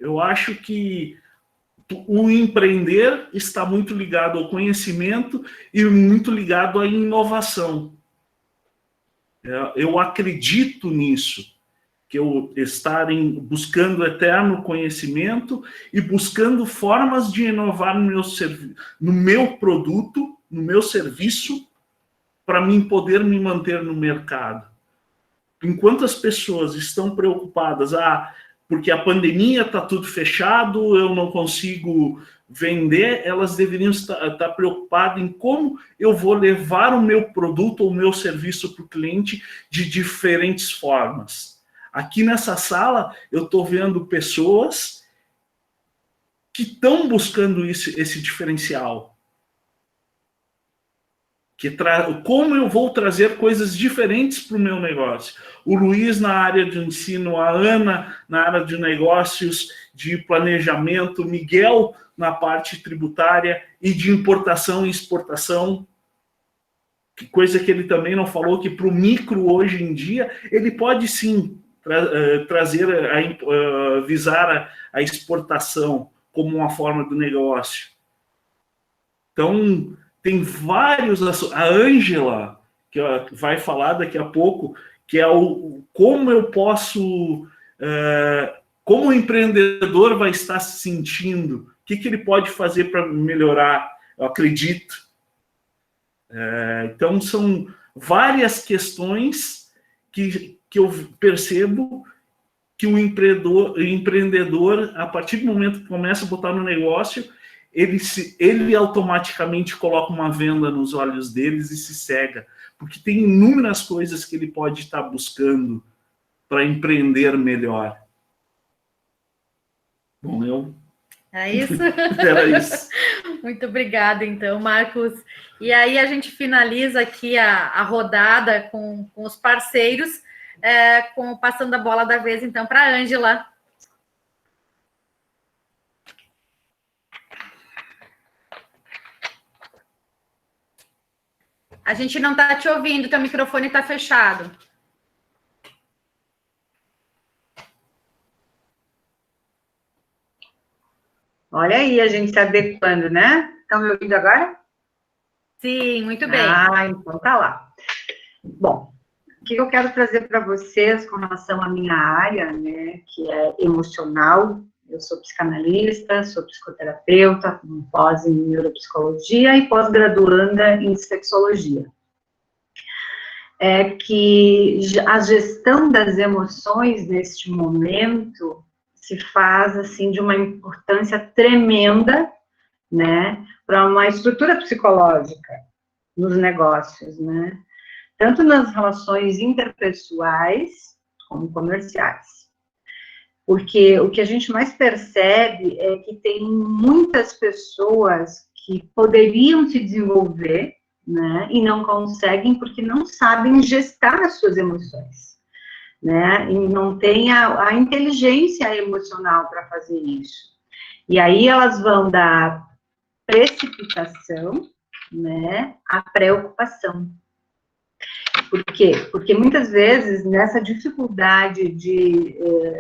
Eu acho que o empreender está muito ligado ao conhecimento e muito ligado à inovação. Eu acredito nisso, que eu estar buscando eterno conhecimento e buscando formas de inovar no meu produto, no meu serviço, para mim poder me manter no mercado. Enquanto as pessoas estão preocupadas, porque a pandemia está tudo fechado, eu não consigo vender, elas deveriam estar preocupadas em como eu vou levar o meu produto ou o meu serviço para o cliente de diferentes formas. Aqui nessa sala, eu estou vendo pessoas que estão buscando esse diferencial. como eu vou trazer coisas diferentes para o meu negócio. O Luiz na área de ensino, a Ana na área de negócios, de planejamento, o Miguel na parte tributária e de importação e exportação, que coisa que ele também não falou, que para o micro hoje em dia, ele pode sim trazer, visar a exportação como uma forma do negócio. Então, tem vários... A Ângela, que vai falar daqui a pouco, que é como eu posso... como o empreendedor vai estar se sentindo, o que ele pode fazer para melhorar, eu acredito. Então, são várias questões que eu percebo que o empreendedor, a partir do momento que começa a botar no negócio, ele automaticamente coloca uma venda nos olhos deles e se cega, porque tem inúmeras coisas que ele pode estar buscando para empreender melhor. Bom, É isso? Era isso. Muito obrigada, então, Marcos. E aí a gente finaliza aqui a rodada com os parceiros, passando a bola da vez, então, para a Ângela. A gente não está te ouvindo, teu microfone está fechado. Olha aí, a gente se adequando, né? Estão me ouvindo agora? Sim, muito bem. Ah, então tá lá. Bom, o que eu quero trazer para vocês com relação à minha área, né, que é emocional. Eu sou psicanalista, sou psicoterapeuta, com pós em neuropsicologia e pós-graduanda em sexologia. É que a gestão das emoções neste momento se faz, assim, de uma importância tremenda, né, para uma estrutura psicológica nos negócios, né, tanto nas relações interpessoais como comerciais. Porque o que a gente mais percebe é que tem muitas pessoas que poderiam se desenvolver, né, e não conseguem porque não sabem gestar as suas emoções, né, e não tem a inteligência emocional para fazer isso. E aí elas vão da precipitação, né, à preocupação. Por quê? Porque muitas vezes, nessa dificuldade de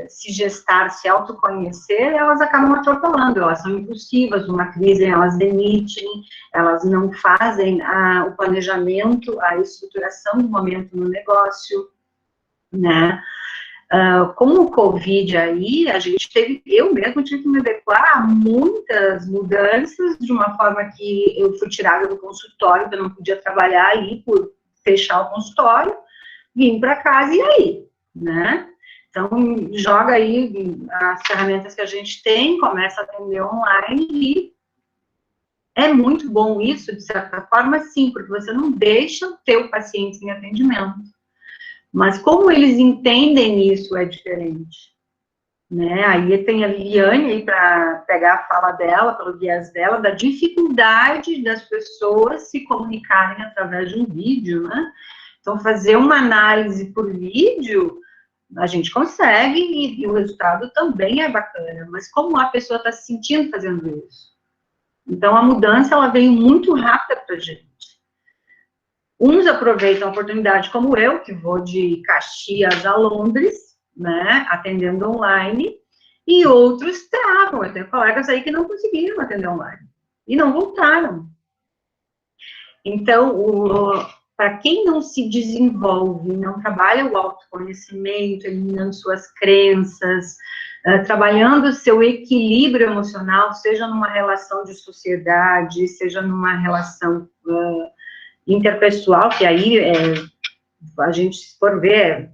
se gestar, se autoconhecer, elas acabam atropelando, elas são impulsivas, numa crise elas demitem, elas não fazem o planejamento, a estruturação do momento no negócio, né? Com o Covid aí, eu mesmo tive que me adequar a muitas mudanças, de uma forma que eu fui tirada do consultório, que eu não podia trabalhar aí por fechar o consultório, vim para casa e aí, né? Então, joga aí as ferramentas que a gente tem, começa a atender online e é muito bom isso, de certa forma, sim, porque você não deixa o teu paciente em atendimento. Mas como eles entendem isso é diferente, né? Aí tem a Liliane aí para pegar a fala dela, pelo viés dela, da dificuldade das pessoas se comunicarem através de um vídeo, né? Então, fazer uma análise por vídeo, a gente consegue e o resultado também é bacana, mas como a pessoa está se sentindo fazendo isso? Então, a mudança, ela veio muito rápida para a gente. Uns aproveitam a oportunidade, como eu, que vou de Caxias a Londres, né, atendendo online, e outros travam. Eu tenho colegas aí que não conseguiram atender online, e não voltaram. Então, para quem não se desenvolve, não trabalha o autoconhecimento, eliminando suas crenças, trabalhando o seu equilíbrio emocional, seja numa relação de sociedade, seja numa relação interpessoal, que aí a gente, se for ver,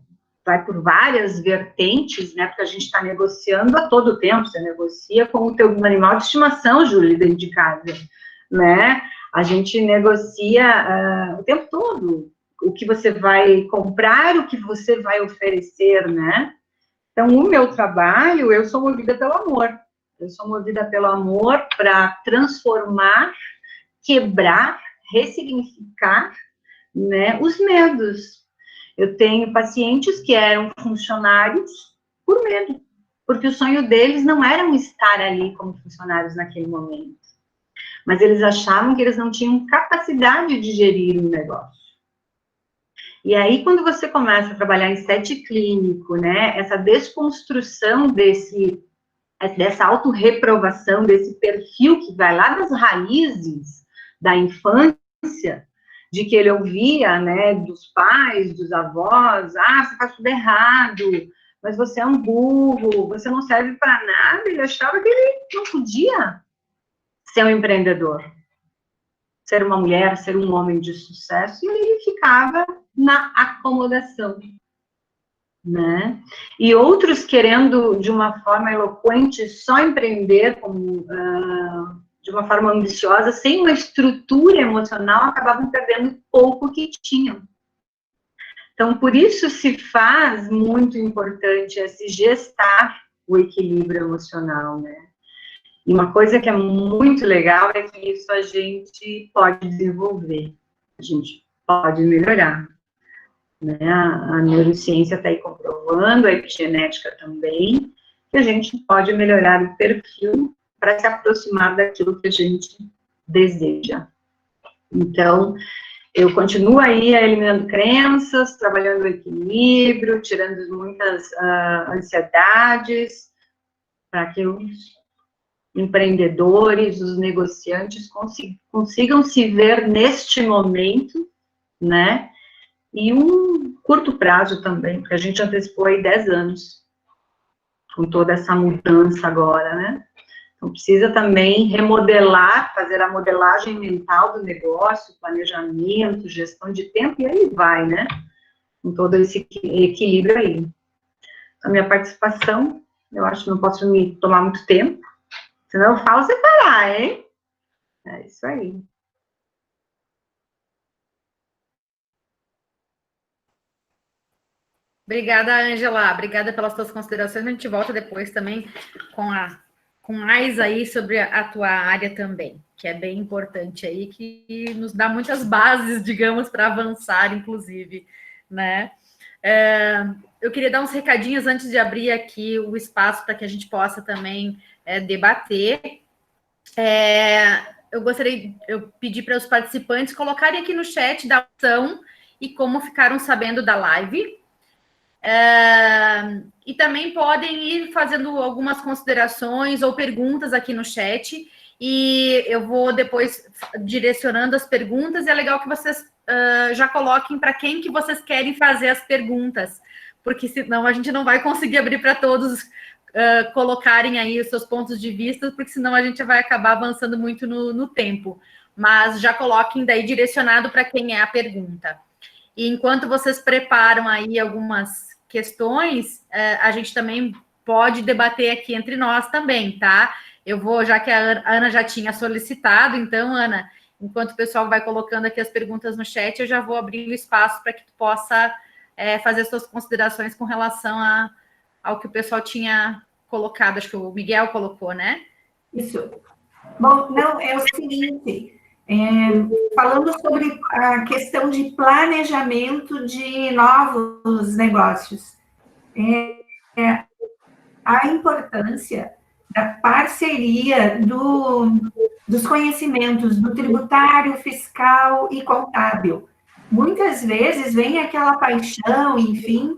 vai por várias vertentes, né, porque a gente está negociando a todo tempo, você negocia com o teu animal de estimação, Júlia, dentro de casa, né, a gente negocia o tempo todo, o que você vai comprar, o que você vai oferecer, né, então o meu trabalho, eu sou movida pelo amor para transformar, quebrar, ressignificar, né, os medos. Eu tenho pacientes que eram funcionários por medo, porque o sonho deles não era estar ali como funcionários naquele momento, mas eles achavam que eles não tinham capacidade de gerir um negócio. E aí, quando você começa a trabalhar em set clínico, né, essa desconstrução dessa autorreprovação, desse perfil que vai lá das raízes da infância, de que ele ouvia, né, dos pais, dos avós, você faz tudo errado, mas você é um burro, você não serve para nada, ele achava que ele não podia ser um empreendedor, ser uma mulher, ser um homem de sucesso, e ele ficava na acomodação, né? E outros querendo, de uma forma eloquente, só empreender como, de uma forma ambiciosa, sem uma estrutura emocional, acabavam perdendo pouco que tinham. Então, por isso se faz muito importante se gestar o equilíbrio emocional, né? E uma coisa que é muito legal é que isso a gente pode desenvolver, a gente pode melhorar. Né? A neurociência está aí comprovando, a epigenética também, que a gente pode melhorar o perfil para se aproximar daquilo que a gente deseja. Então, eu continuo aí eliminando crenças, trabalhando o equilíbrio, tirando muitas ansiedades, para que os empreendedores, os negociantes consigam se ver neste momento, né? E um curto prazo também, porque a gente antecipou aí 10 anos, com toda essa mudança agora, né? Então, precisa também remodelar, fazer a modelagem mental do negócio, planejamento, gestão de tempo, e aí vai, né? Com todo esse equilíbrio aí. A minha participação, eu acho que não posso me tomar muito tempo, senão eu falo sem parar, hein? É isso aí. Obrigada, Ângela. Obrigada pelas suas considerações. A gente volta depois também com mais aí sobre a tua área também, que é bem importante aí, que nos dá muitas bases, digamos, para avançar, inclusive, né? Eu queria dar uns recadinhos antes de abrir aqui o espaço para que a gente possa também debater. Eu pedi para os participantes colocarem aqui no chat da ação e como ficaram sabendo da live. E também podem ir fazendo algumas considerações ou perguntas aqui no chat, e eu vou depois direcionando as perguntas, e é legal que vocês já coloquem para quem que vocês querem fazer as perguntas, porque senão a gente não vai conseguir abrir para todos colocarem aí os seus pontos de vista, porque senão a gente vai acabar avançando muito no tempo, mas já coloquem daí direcionado para quem é a pergunta. E enquanto vocês preparam aí algumas questões, a gente também pode debater aqui entre nós também, tá? Eu vou, já que a Ana já tinha solicitado, então, Ana, enquanto o pessoal vai colocando aqui as perguntas no chat, eu já vou abrir o espaço para que tu possa fazer suas considerações com relação ao que o pessoal tinha colocado, acho que o Miguel colocou, né? Isso. Bom, não, é o seguinte... falando sobre a questão de planejamento de novos negócios, a importância da parceria dos conhecimentos do tributário, fiscal e contábil. Muitas vezes vem aquela paixão, enfim,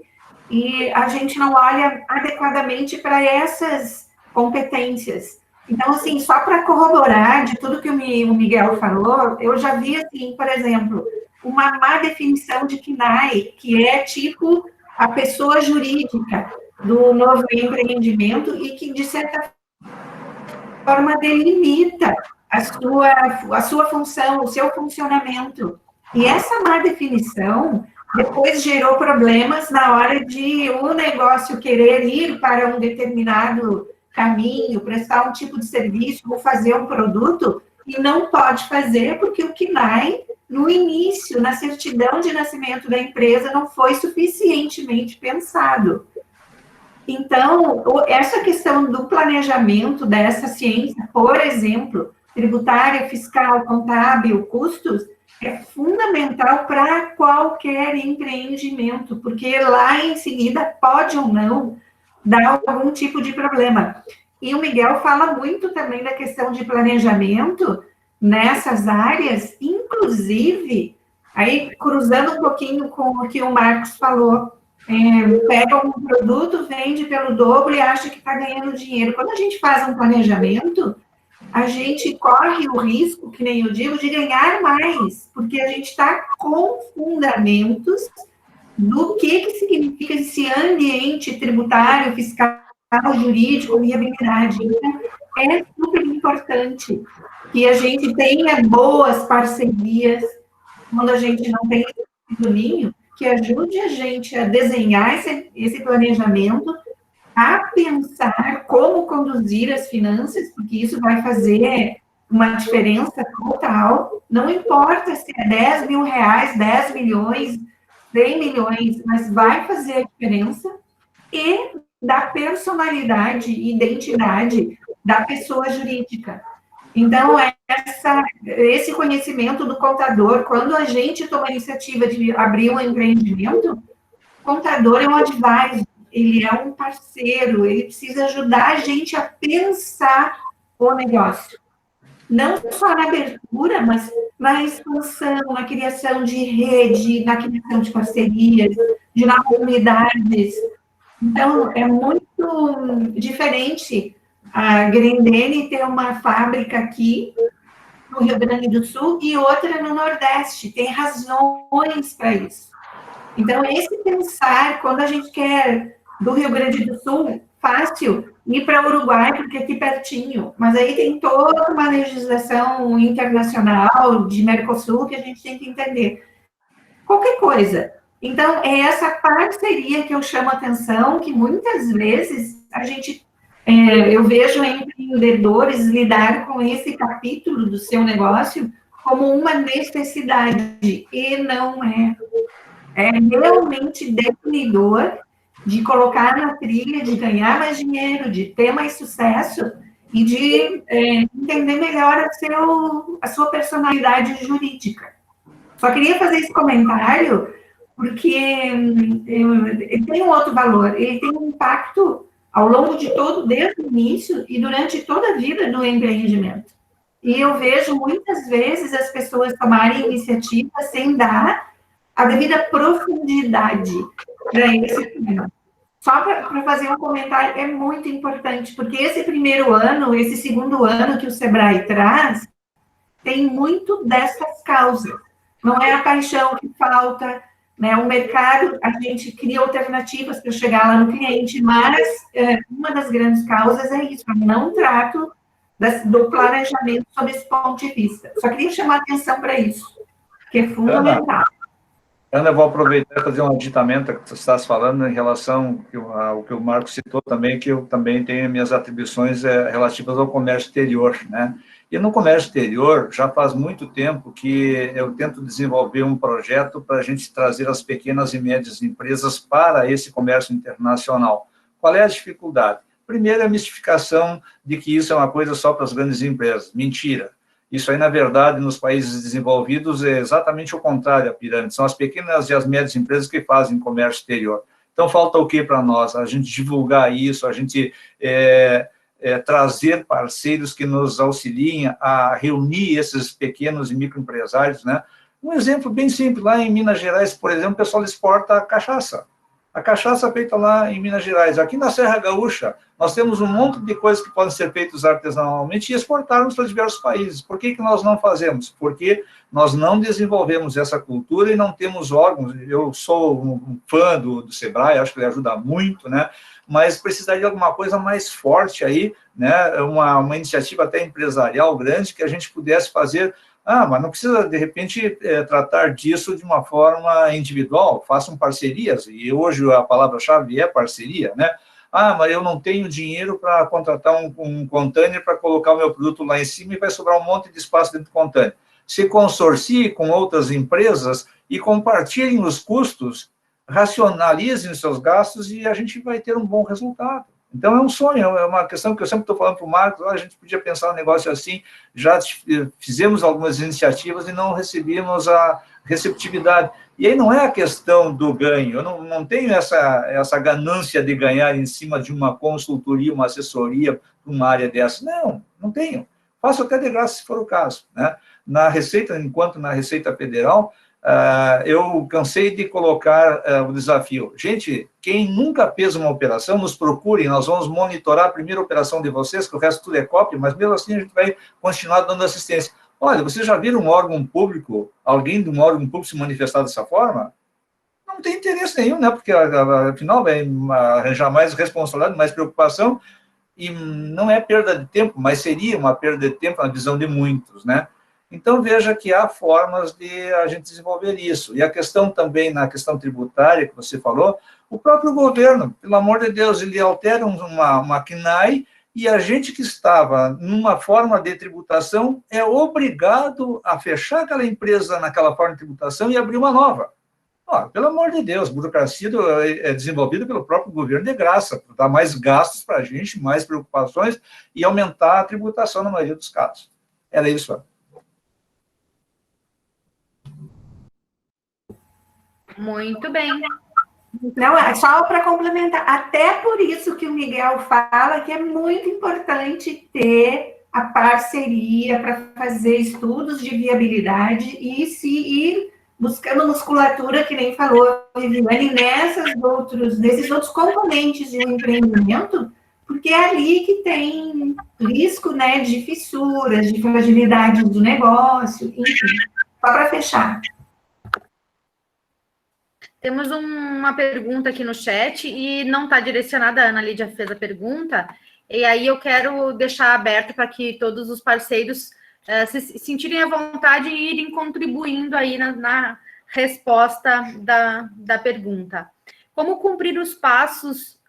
e a gente não olha adequadamente para essas competências. Então, assim, só para corroborar de tudo que o Miguel falou, eu já vi, assim, por exemplo, uma má definição de KNAI, que é tipo a pessoa jurídica do novo empreendimento e que, de certa forma, delimita a sua função, o seu funcionamento. E essa má definição depois gerou problemas na hora de o negócio querer ir para um determinado caminho, prestar um tipo de serviço ou fazer um produto, e não pode fazer porque o KNAI, no início, na certidão de nascimento da empresa, não foi suficientemente pensado. Então, essa questão do planejamento dessa ciência, por exemplo, tributária, fiscal, contábil, custos, é fundamental para qualquer empreendimento, porque lá em seguida pode ou não dar algum tipo de problema. E o Miguel fala muito também da questão de planejamento nessas áreas, inclusive, aí cruzando um pouquinho com o que o Marcos falou, pega um produto, vende pelo dobro e acha que está ganhando dinheiro. Quando a gente faz um planejamento, a gente corre o risco, que nem eu digo, de ganhar mais, porque a gente está com fundamentos do que significa esse ambiente tributário, fiscal, jurídico, viabilidade. Então, é super importante que a gente tenha boas parcerias, quando a gente não tem esse domínio, que ajude a gente a desenhar esse planejamento, a pensar como conduzir as finanças, porque isso vai fazer uma diferença total. Não importa se é 10 mil reais, 10 milhões, 100 milhões, mas vai fazer a diferença. E da personalidade e identidade da pessoa jurídica. Então, esse conhecimento do contador, quando a gente toma a iniciativa de abrir um empreendimento, o contador é um advisor, ele é um parceiro, ele precisa ajudar a gente a pensar o negócio. Não só na abertura, mas na expansão, na criação de rede, na criação de parcerias, de novas comunidades. Então, é muito diferente a Grendene ter uma fábrica aqui no Rio Grande do Sul e outra no Nordeste. Tem razões para isso. Então, esse pensar, quando a gente quer do Rio Grande do Sul, fácil ir para o Uruguai, porque é aqui pertinho, mas aí tem toda uma legislação internacional de Mercosul que a gente tem que entender. Qualquer coisa. Então, é essa parceria que eu chamo a atenção, que muitas vezes a gente, eu vejo empreendedores lidar com esse capítulo do seu negócio como uma necessidade, e não é. É realmente definidor de colocar na trilha, de ganhar mais dinheiro, de ter mais sucesso e de entender melhor a sua personalidade jurídica. Só queria fazer esse comentário porque ele tem um outro valor, ele tem um impacto ao longo de todo, desde o início e durante toda a vida do empreendimento. E eu vejo muitas vezes as pessoas tomarem iniciativa sem dar a devida profundidade para esse tema. Só para fazer um comentário, é muito importante, porque esse primeiro ano, esse segundo ano que o Sebrae traz, tem muito dessas causas. Não é a paixão que falta, né? O mercado, a gente cria alternativas para chegar lá no cliente, mas uma das grandes causas é isso, eu não trato do planejamento sob esse ponto de vista. Só queria chamar a atenção para isso, que é fundamental. Ana, eu vou aproveitar e fazer um aditamento que você estás falando em relação ao que o Marcos citou também, que eu também tenho minhas atribuições relativas ao comércio exterior, né? E no comércio exterior, já faz muito tempo que eu tento desenvolver um projeto para a gente trazer as pequenas e médias empresas para esse comércio internacional. Qual é a dificuldade? Primeiro, a mistificação de que isso é uma coisa só para as grandes empresas. Mentira. Isso aí, na verdade, nos países desenvolvidos é exatamente o contrário, a pirâmide. São as pequenas e as médias empresas que fazem comércio exterior. Então, falta o que para nós? A gente divulgar isso, a gente trazer parceiros que nos auxiliem a reunir esses pequenos e microempresários, né? Um exemplo bem simples, lá em Minas Gerais, por exemplo, o pessoal exporta cachaça. A cachaça é feita lá em Minas Gerais. Aqui na Serra Gaúcha, nós temos um monte de coisas que podem ser feitas artesanalmente e exportarmos para diversos países. Por que nós não fazemos? Porque nós não desenvolvemos essa cultura e não temos órgãos. Eu sou um fã do Sebrae, acho que ele ajuda muito, né? Mas precisaria de alguma coisa mais forte aí, né? Uma iniciativa até empresarial grande que a gente pudesse fazer. Mas não precisa, de repente, tratar disso de uma forma individual, façam parcerias, e hoje a palavra-chave é parceria, né? Mas eu não tenho dinheiro para contratar um container para colocar o meu produto lá em cima e vai sobrar um monte de espaço dentro do container. Se consorcie com outras empresas e compartilhem os custos, racionalizem os seus gastos e a gente vai ter um bom resultado. Então, é um sonho, é uma questão que eu sempre estou falando para o Marcos, a gente podia pensar um negócio assim, já fizemos algumas iniciativas e não recebíamos a receptividade. E aí não é a questão do ganho, eu não tenho essa ganância de ganhar em cima de uma consultoria, uma assessoria, uma área dessa. Não tenho. Faço até de graça, se for o caso. Né? Na Receita, enquanto na Receita Federal, eu cansei de colocar o desafio. Gente, quem nunca fez uma operação, nos procurem, nós vamos monitorar a primeira operação de vocês, que o resto tudo é cópia, mas mesmo assim a gente vai continuar dando assistência. Olha, vocês já viram um órgão público, alguém de um órgão público se manifestar dessa forma? Não tem interesse nenhum, né? Porque, afinal, vai arranjar mais responsabilidade, mais preocupação, e não é perda de tempo, mas seria uma perda de tempo na visão de muitos, né? Então, veja que há formas de a gente desenvolver isso. E a questão também, na questão tributária que você falou, o próprio governo, pelo amor de Deus, ele altera uma CNAE e a gente que estava numa forma de tributação é obrigado a fechar aquela empresa naquela forma de tributação e abrir uma nova. Pelo amor de Deus, burocracia é desenvolvida pelo próprio governo de graça, para dar mais gastos para a gente, mais preocupações e aumentar a tributação na maioria dos casos. Era isso. Muito bem. Não, é só para complementar, até por isso que o Miguel fala que é muito importante ter a parceria para fazer estudos de viabilidade e se ir buscando musculatura, que nem falou Viviane, nesses outros componentes de um empreendimento, porque é ali que tem risco, né, de fissuras, de fragilidade do negócio, enfim, só para fechar. Temos uma pergunta aqui no chat e não está direcionada, a Ana Lídia fez a pergunta, e aí eu quero deixar aberto para que todos os parceiros se sentirem à vontade e irem contribuindo aí na resposta da pergunta. Como cumprir os passos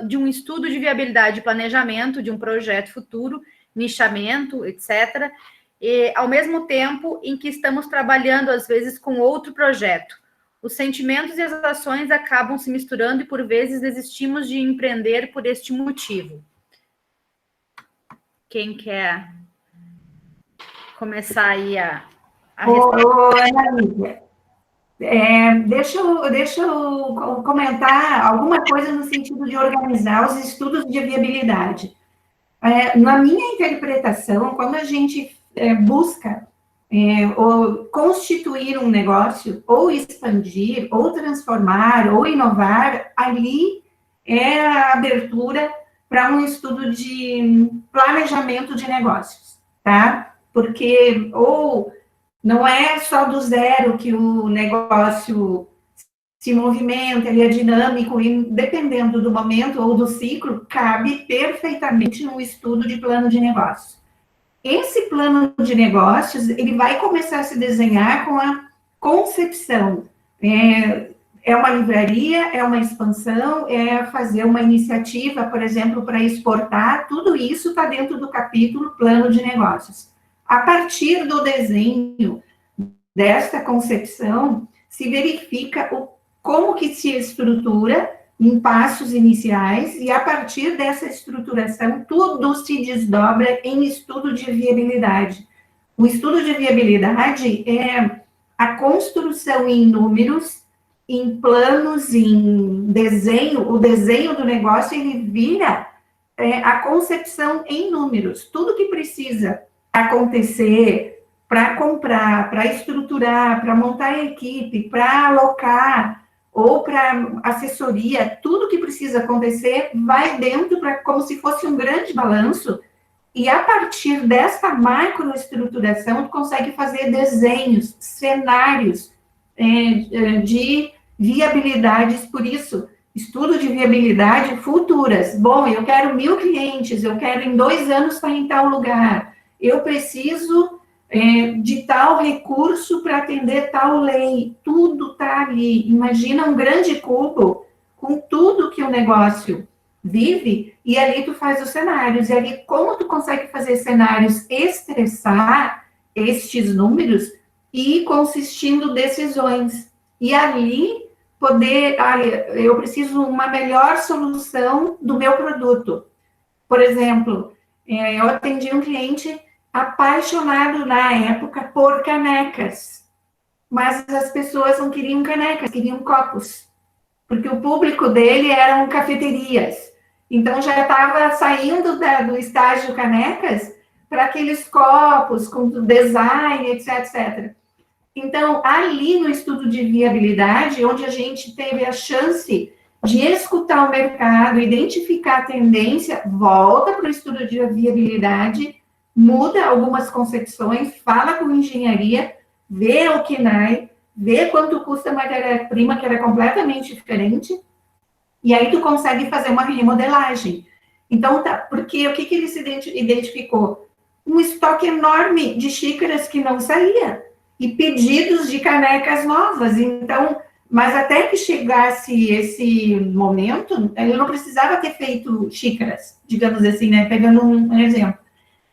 de um estudo de viabilidade e planejamento de um projeto futuro, nichamento, etc., e, ao mesmo tempo em que estamos trabalhando, às vezes, com outro projeto? Os sentimentos e as ações acabam se misturando e, por vezes, desistimos de empreender por este motivo. Quem quer começar aí a Ana Lívia, deixa eu comentar alguma coisa no sentido de organizar os estudos de viabilidade. Na minha interpretação, quando a gente busca ou constituir um negócio, ou expandir, ou transformar, ou inovar, ali é a abertura para um estudo de planejamento de negócios, tá? Porque, ou não é só do zero que o negócio se movimenta, ele é dinâmico, e dependendo do momento ou do ciclo, cabe perfeitamente um estudo de plano de negócio. Esse plano de negócios, ele vai começar a se desenhar com a concepção. É uma livraria, é uma expansão, é fazer uma iniciativa, por exemplo, para exportar, tudo isso está dentro do capítulo plano de negócios. A partir do desenho desta concepção, se verifica como que se estrutura em passos iniciais, e a partir dessa estruturação, tudo se desdobra em estudo de viabilidade. O estudo de viabilidade é a construção em números, em planos, em desenho. O desenho do negócio, ele vira a concepção em números. Tudo que precisa acontecer para comprar, para estruturar, para montar a equipe, para alocar, ou para assessoria, tudo que precisa acontecer vai dentro, como se fosse um grande balanço, e a partir dessa macroestruturação, tu consegue fazer desenhos, cenários de viabilidades, por isso, estudo de viabilidade futuras. Bom, eu quero 1.000 clientes, eu quero em 2 anos estar em tal lugar, eu preciso de tal recurso para atender tal lei, tudo está ali. Imagina um grande cubo com tudo que o negócio vive, e ali tu faz os cenários, e ali como tu consegue fazer cenários, estressar estes números e consistindo decisões. E ali poder, eu preciso uma melhor solução do meu produto. Por exemplo, eu atendi um cliente apaixonado na época por canecas, mas as pessoas não queriam canecas, queriam copos, porque o público dele eram cafeterias. Então, já estava saindo do estágio canecas para aqueles copos com design, etc, etc. Então, ali no estudo de viabilidade, onde a gente teve a chance de escutar o mercado, identificar a tendência, volta para o estudo de viabilidade, muda algumas concepções, fala com engenharia, vê o KNAI, vê quanto custa a matéria-prima, que era completamente diferente, e aí tu consegue fazer uma remodelagem. Então, porque o que ele se identificou? Um estoque enorme de xícaras que não saía, e pedidos de canecas novas. Então, mas até que chegasse esse momento, ele não precisava ter feito xícaras, digamos assim, né? Pegando um exemplo.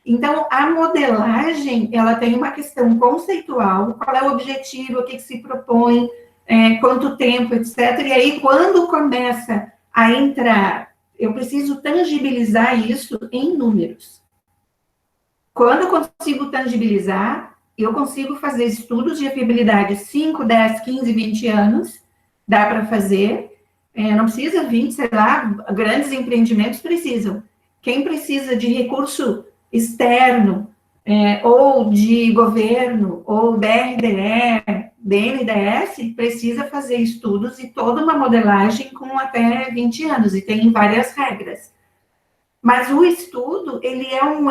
Então, a modelagem, ela tem uma questão conceitual, qual é o objetivo, o que se propõe, quanto tempo, etc. E aí, quando começa a entrar, eu preciso tangibilizar isso em números. Quando eu consigo tangibilizar, eu consigo fazer estudos de viabilidade 5, 10, 15, 20 anos, dá para fazer, não precisa 20, sei lá, grandes empreendimentos precisam. Quem precisa de recurso externo, ou de governo, ou BRDE, BNDES, precisa fazer estudos e toda uma modelagem com até 20 anos, e tem várias regras. Mas o estudo, ele é um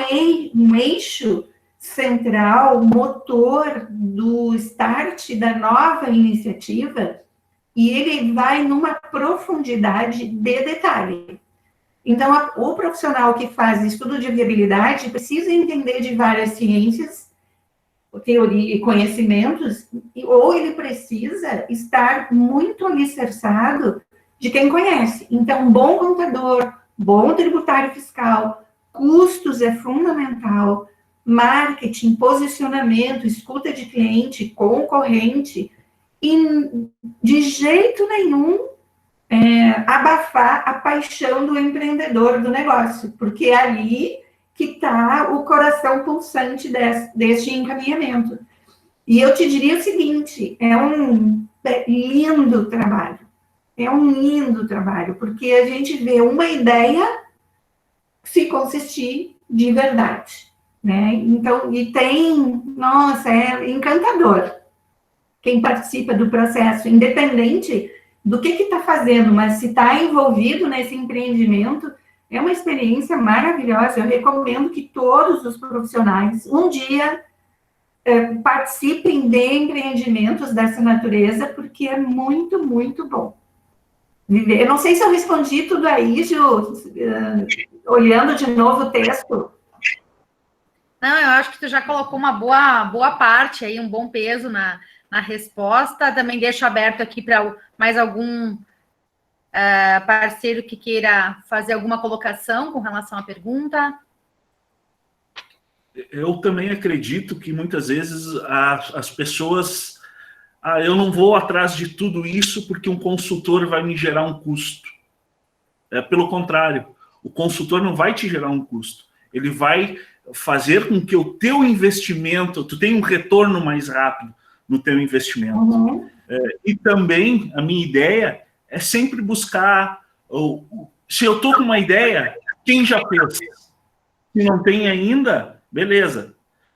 eixo central, motor do start da nova iniciativa, e ele vai numa profundidade de detalhe. Então, o profissional que faz estudo de viabilidade precisa entender de várias ciências, teoria e conhecimentos, ou ele precisa estar muito alicerçado de quem conhece. Então, bom contador, bom tributário fiscal, custos é fundamental, marketing, posicionamento, escuta de cliente, concorrente, e de jeito nenhum abafar a paixão do empreendedor do negócio, porque é ali que está o coração pulsante deste encaminhamento. E eu te diria o seguinte, é um lindo trabalho, porque a gente vê uma ideia se consistir de verdade, né? Então, nossa, é encantador quem participa do processo, independente do que está fazendo, mas se está envolvido nesse empreendimento, é uma experiência maravilhosa. Eu recomendo que todos os profissionais, um dia, participem de empreendimentos dessa natureza, porque é muito, muito bom. Eu não sei se eu respondi tudo aí, Ju, olhando de novo o texto. Não, eu acho que tu já colocou uma boa parte aí, um bom peso na resposta. Também deixo aberto aqui para mais algum parceiro que queira fazer alguma colocação com relação à pergunta. Eu também acredito que muitas vezes as pessoas... eu não vou atrás de tudo isso porque um consultor vai me gerar um custo. Pelo contrário, o consultor não vai te gerar um custo. Ele vai fazer com que o teu investimento, tu tenha um retorno mais rápido no teu investimento. Uhum. E também, a minha ideia é sempre buscar... se eu estou com uma ideia, quem já fez? Se não tem ainda, beleza.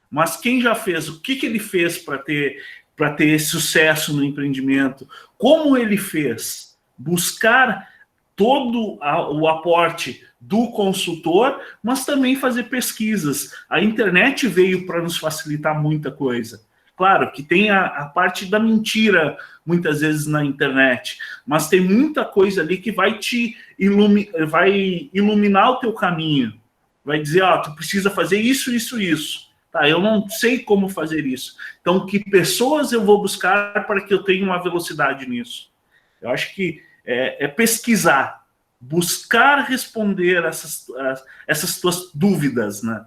Mas quem já fez? O que ele fez para ter sucesso no empreendimento? Como ele fez? Buscar todo o aporte do consultor, mas também fazer pesquisas. A internet veio para nos facilitar muita coisa. Claro que tem a parte da mentira, muitas vezes, na internet, mas tem muita coisa ali que vai vai iluminar o teu caminho. Vai dizer, tu precisa fazer isso, isso, isso. Tá, eu não sei como fazer isso. Então, que pessoas eu vou buscar para que eu tenha uma velocidade nisso? Eu acho que é pesquisar, buscar responder essas tuas dúvidas, né?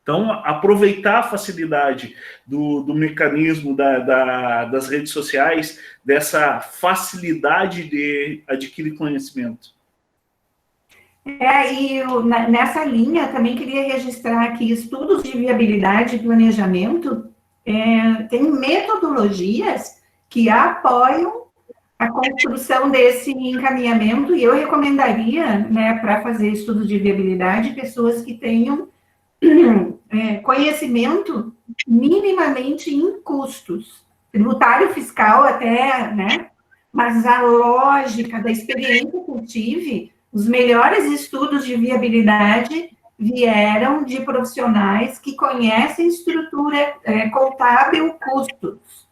Então, aproveitar a facilidade do mecanismo das redes sociais, dessa facilidade de adquirir conhecimento. Nessa linha, também queria registrar que estudos de viabilidade e planejamento têm metodologias que apoiam a construção desse encaminhamento, e eu recomendaria, né, para fazer estudos de viabilidade, pessoas que tenham conhecimento minimamente em custos, tributário, fiscal até, né, mas a lógica da experiência que eu tive, os melhores estudos de viabilidade vieram de profissionais que conhecem estrutura contábil, custos,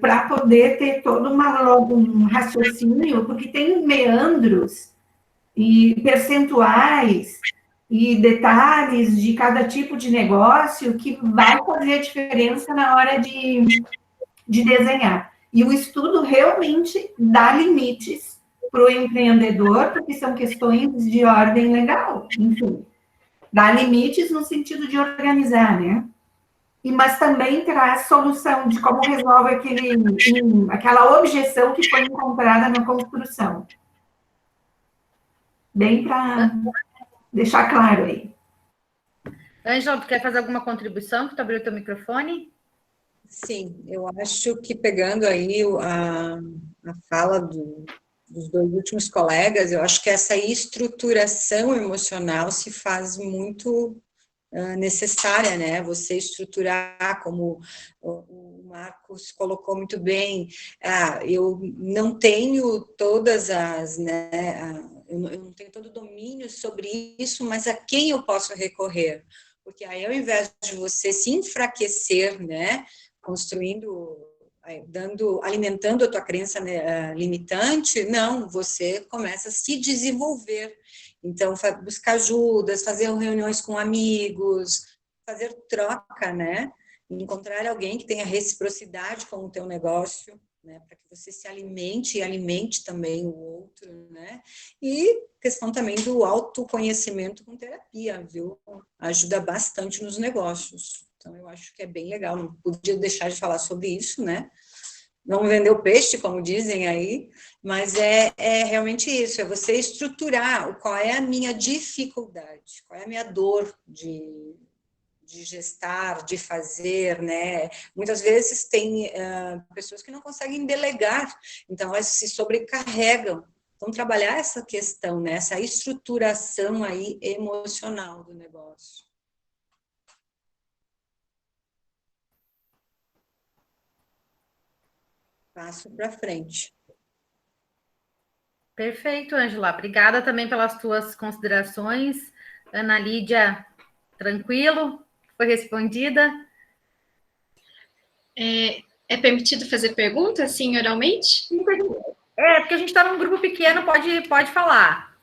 para poder ter todo um raciocínio, porque tem meandros e percentuais e detalhes de cada tipo de negócio que vai fazer a diferença na hora de desenhar. E o estudo realmente dá limites para o empreendedor, porque são questões de ordem legal, enfim. Dá limites no sentido de organizar, né? Mas também traz solução de como resolve aquela objeção que foi encontrada na construção. Bem para deixar claro aí. Ângela, tu quer fazer alguma contribuição? Tu abriu o teu microfone? Sim, eu acho que pegando aí a fala dos dois últimos colegas, eu acho que essa estruturação emocional se faz muito necessária, né? Você estruturar, como o Marcos colocou muito bem, eu não tenho todas as, né, eu não tenho todo o domínio sobre isso, mas a quem eu posso recorrer? Porque aí, ao invés de você se enfraquecer, né, construindo, alimentando a tua crença, né, limitante, não, você começa a se desenvolver. Então, buscar ajudas, fazer reuniões com amigos, fazer troca, né? Encontrar alguém que tenha reciprocidade com o teu negócio, né? Para que você se alimente e alimente também o outro, né? E questão também do autoconhecimento com terapia, viu? Ajuda bastante nos negócios. Então, eu acho que é bem legal. Não podia deixar de falar sobre isso, né? Não vender o peixe, como dizem aí, mas é realmente isso, é você estruturar qual é a minha dificuldade, qual é a minha dor de gestar, de fazer, né? Muitas vezes tem pessoas que não conseguem delegar, então elas se sobrecarregam. Então, trabalhar essa questão, né? Essa estruturação aí emocional do negócio. Passo para frente. Perfeito, Ângela. Obrigada também pelas tuas considerações. Ana Lídia, tranquilo? Foi respondida? É permitido fazer perguntas, assim, oralmente? Porque a gente está num grupo pequeno, pode falar.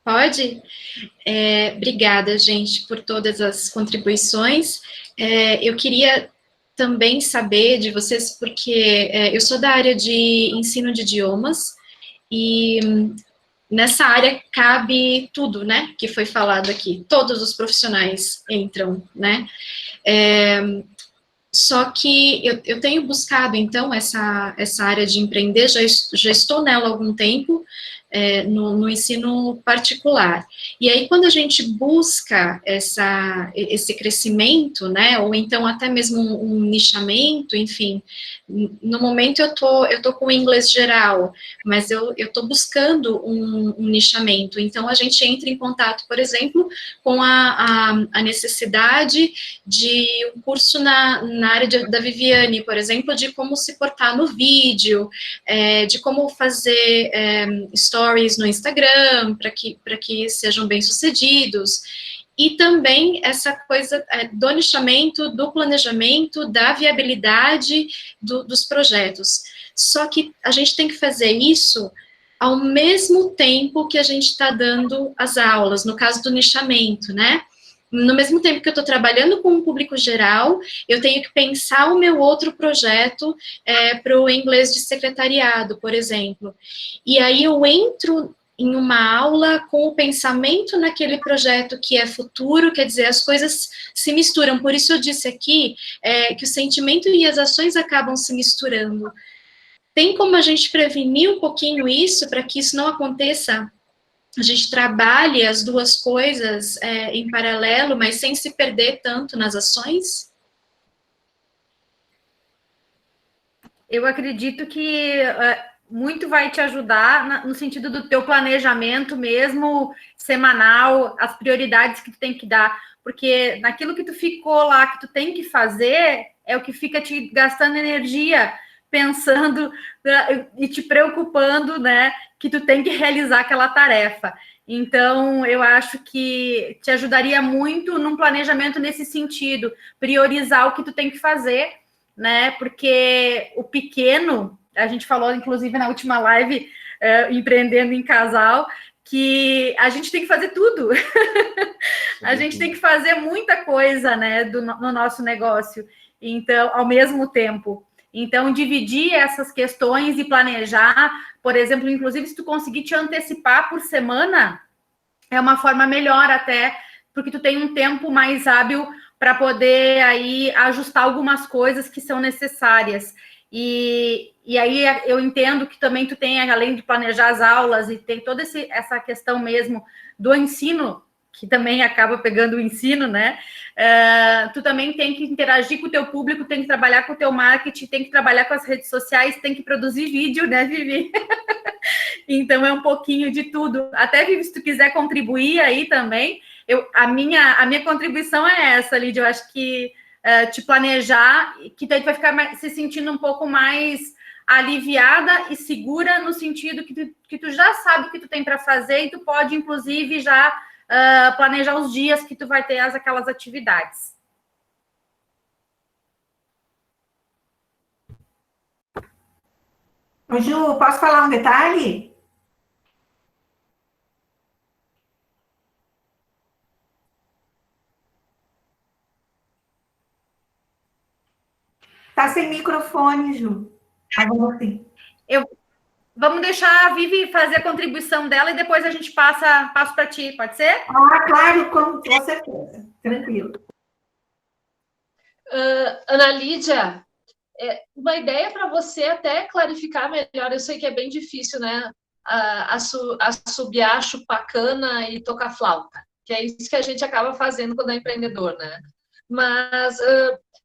Pode? Obrigada, gente, por todas as contribuições. Eu queria também saber de vocês, porque eu sou da área de ensino de idiomas, e nessa área cabe tudo, né, que foi falado aqui, todos os profissionais entram, né, só que eu tenho buscado, então, essa área de empreender, já estou nela há algum tempo, no ensino particular. E aí, quando a gente busca esse crescimento, né, ou então até mesmo um nichamento, enfim, no momento eu tô com o inglês geral, mas eu tô buscando um nichamento. Então, a gente entra em contato, por exemplo, com a necessidade de um curso na área da Viviane, por exemplo, de como se portar no vídeo, de como fazer stories no Instagram, para que sejam bem-sucedidos, e também essa coisa do nichamento, do planejamento, da viabilidade dos projetos. Só que a gente tem que fazer isso ao mesmo tempo que a gente está dando as aulas, no caso do nichamento, né? No mesmo tempo que eu estou trabalhando com um público geral, eu tenho que pensar o meu outro projeto para o inglês de secretariado, por exemplo. E aí eu entro em uma aula com o pensamento naquele projeto que é futuro, quer dizer, as coisas se misturam. Por isso eu disse aqui que o sentimento e as ações acabam se misturando. Tem como a gente prevenir um pouquinho isso, para que isso não aconteça? A gente trabalhe as duas coisas em paralelo, mas sem se perder tanto nas ações? Eu acredito que muito vai te ajudar no sentido do teu planejamento mesmo, semanal, as prioridades que tu tem que dar, porque naquilo que tu ficou lá, que tu tem que fazer, é o que fica te gastando energia, pensando e te preocupando, né, que tu tem que realizar aquela tarefa. Então, eu acho que te ajudaria muito num planejamento nesse sentido, priorizar o que tu tem que fazer, né, porque o pequeno, a gente falou, inclusive, na última live, Empreendendo em Casal, que a gente tem que fazer tudo. A gente tem que fazer muita coisa, né, no nosso negócio, então, ao mesmo tempo. Então, dividir essas questões e planejar, por exemplo, inclusive, se tu conseguir te antecipar por semana, é uma forma melhor até, porque tu tem um tempo mais hábil para poder aí ajustar algumas coisas que são necessárias. E aí eu entendo que também tu tem, além de planejar as aulas, e tem toda essa questão mesmo do ensino, que também acaba pegando o ensino, né? Tu também tem que interagir com o teu público, tem que trabalhar com o teu marketing, tem que trabalhar com as redes sociais, tem que produzir vídeo, né, Vivi? Então, é um pouquinho de tudo. Até, Vivi, se tu quiser contribuir aí também, a minha contribuição é essa, Lídia, eu acho que te planejar, que daí tu vai ficar se sentindo um pouco mais aliviada e segura no sentido que tu já sabe o que tu tem para fazer e tu pode, inclusive, já planejar os dias que tu vai ter aquelas atividades. Ô, Ju, posso falar um detalhe? Tá sem microfone, Ju. Agora sim. Vamos deixar a Vivi fazer a contribuição dela e depois a gente passo para ti, pode ser? Ah, claro, com certeza. Tranquilo. Ana Lídia, uma ideia para você até clarificar melhor, eu sei que é bem difícil, né? Assobiar, chupar cana e tocar flauta, que é isso que a gente acaba fazendo quando é empreendedor, né? Mas,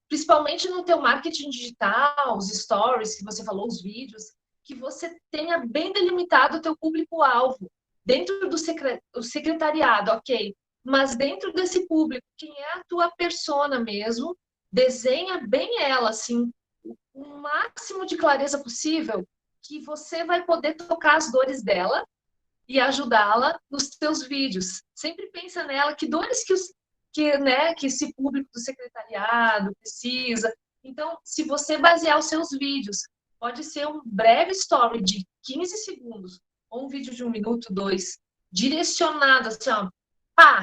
principalmente no teu marketing digital, os stories que você falou, os vídeos, que você tenha bem delimitado o teu público-alvo, dentro do secretariado, ok, mas dentro desse público, quem é a tua persona mesmo, desenha bem ela, assim, o máximo de clareza possível, que você vai poder tocar as dores dela e ajudá-la nos teus vídeos. Sempre pensa nela, que dores que esse público do secretariado precisa. Então, se você basear os seus vídeos, pode ser um breve story de 15 segundos, ou um vídeo de 1 minuto, 2, direcionado, assim, ó,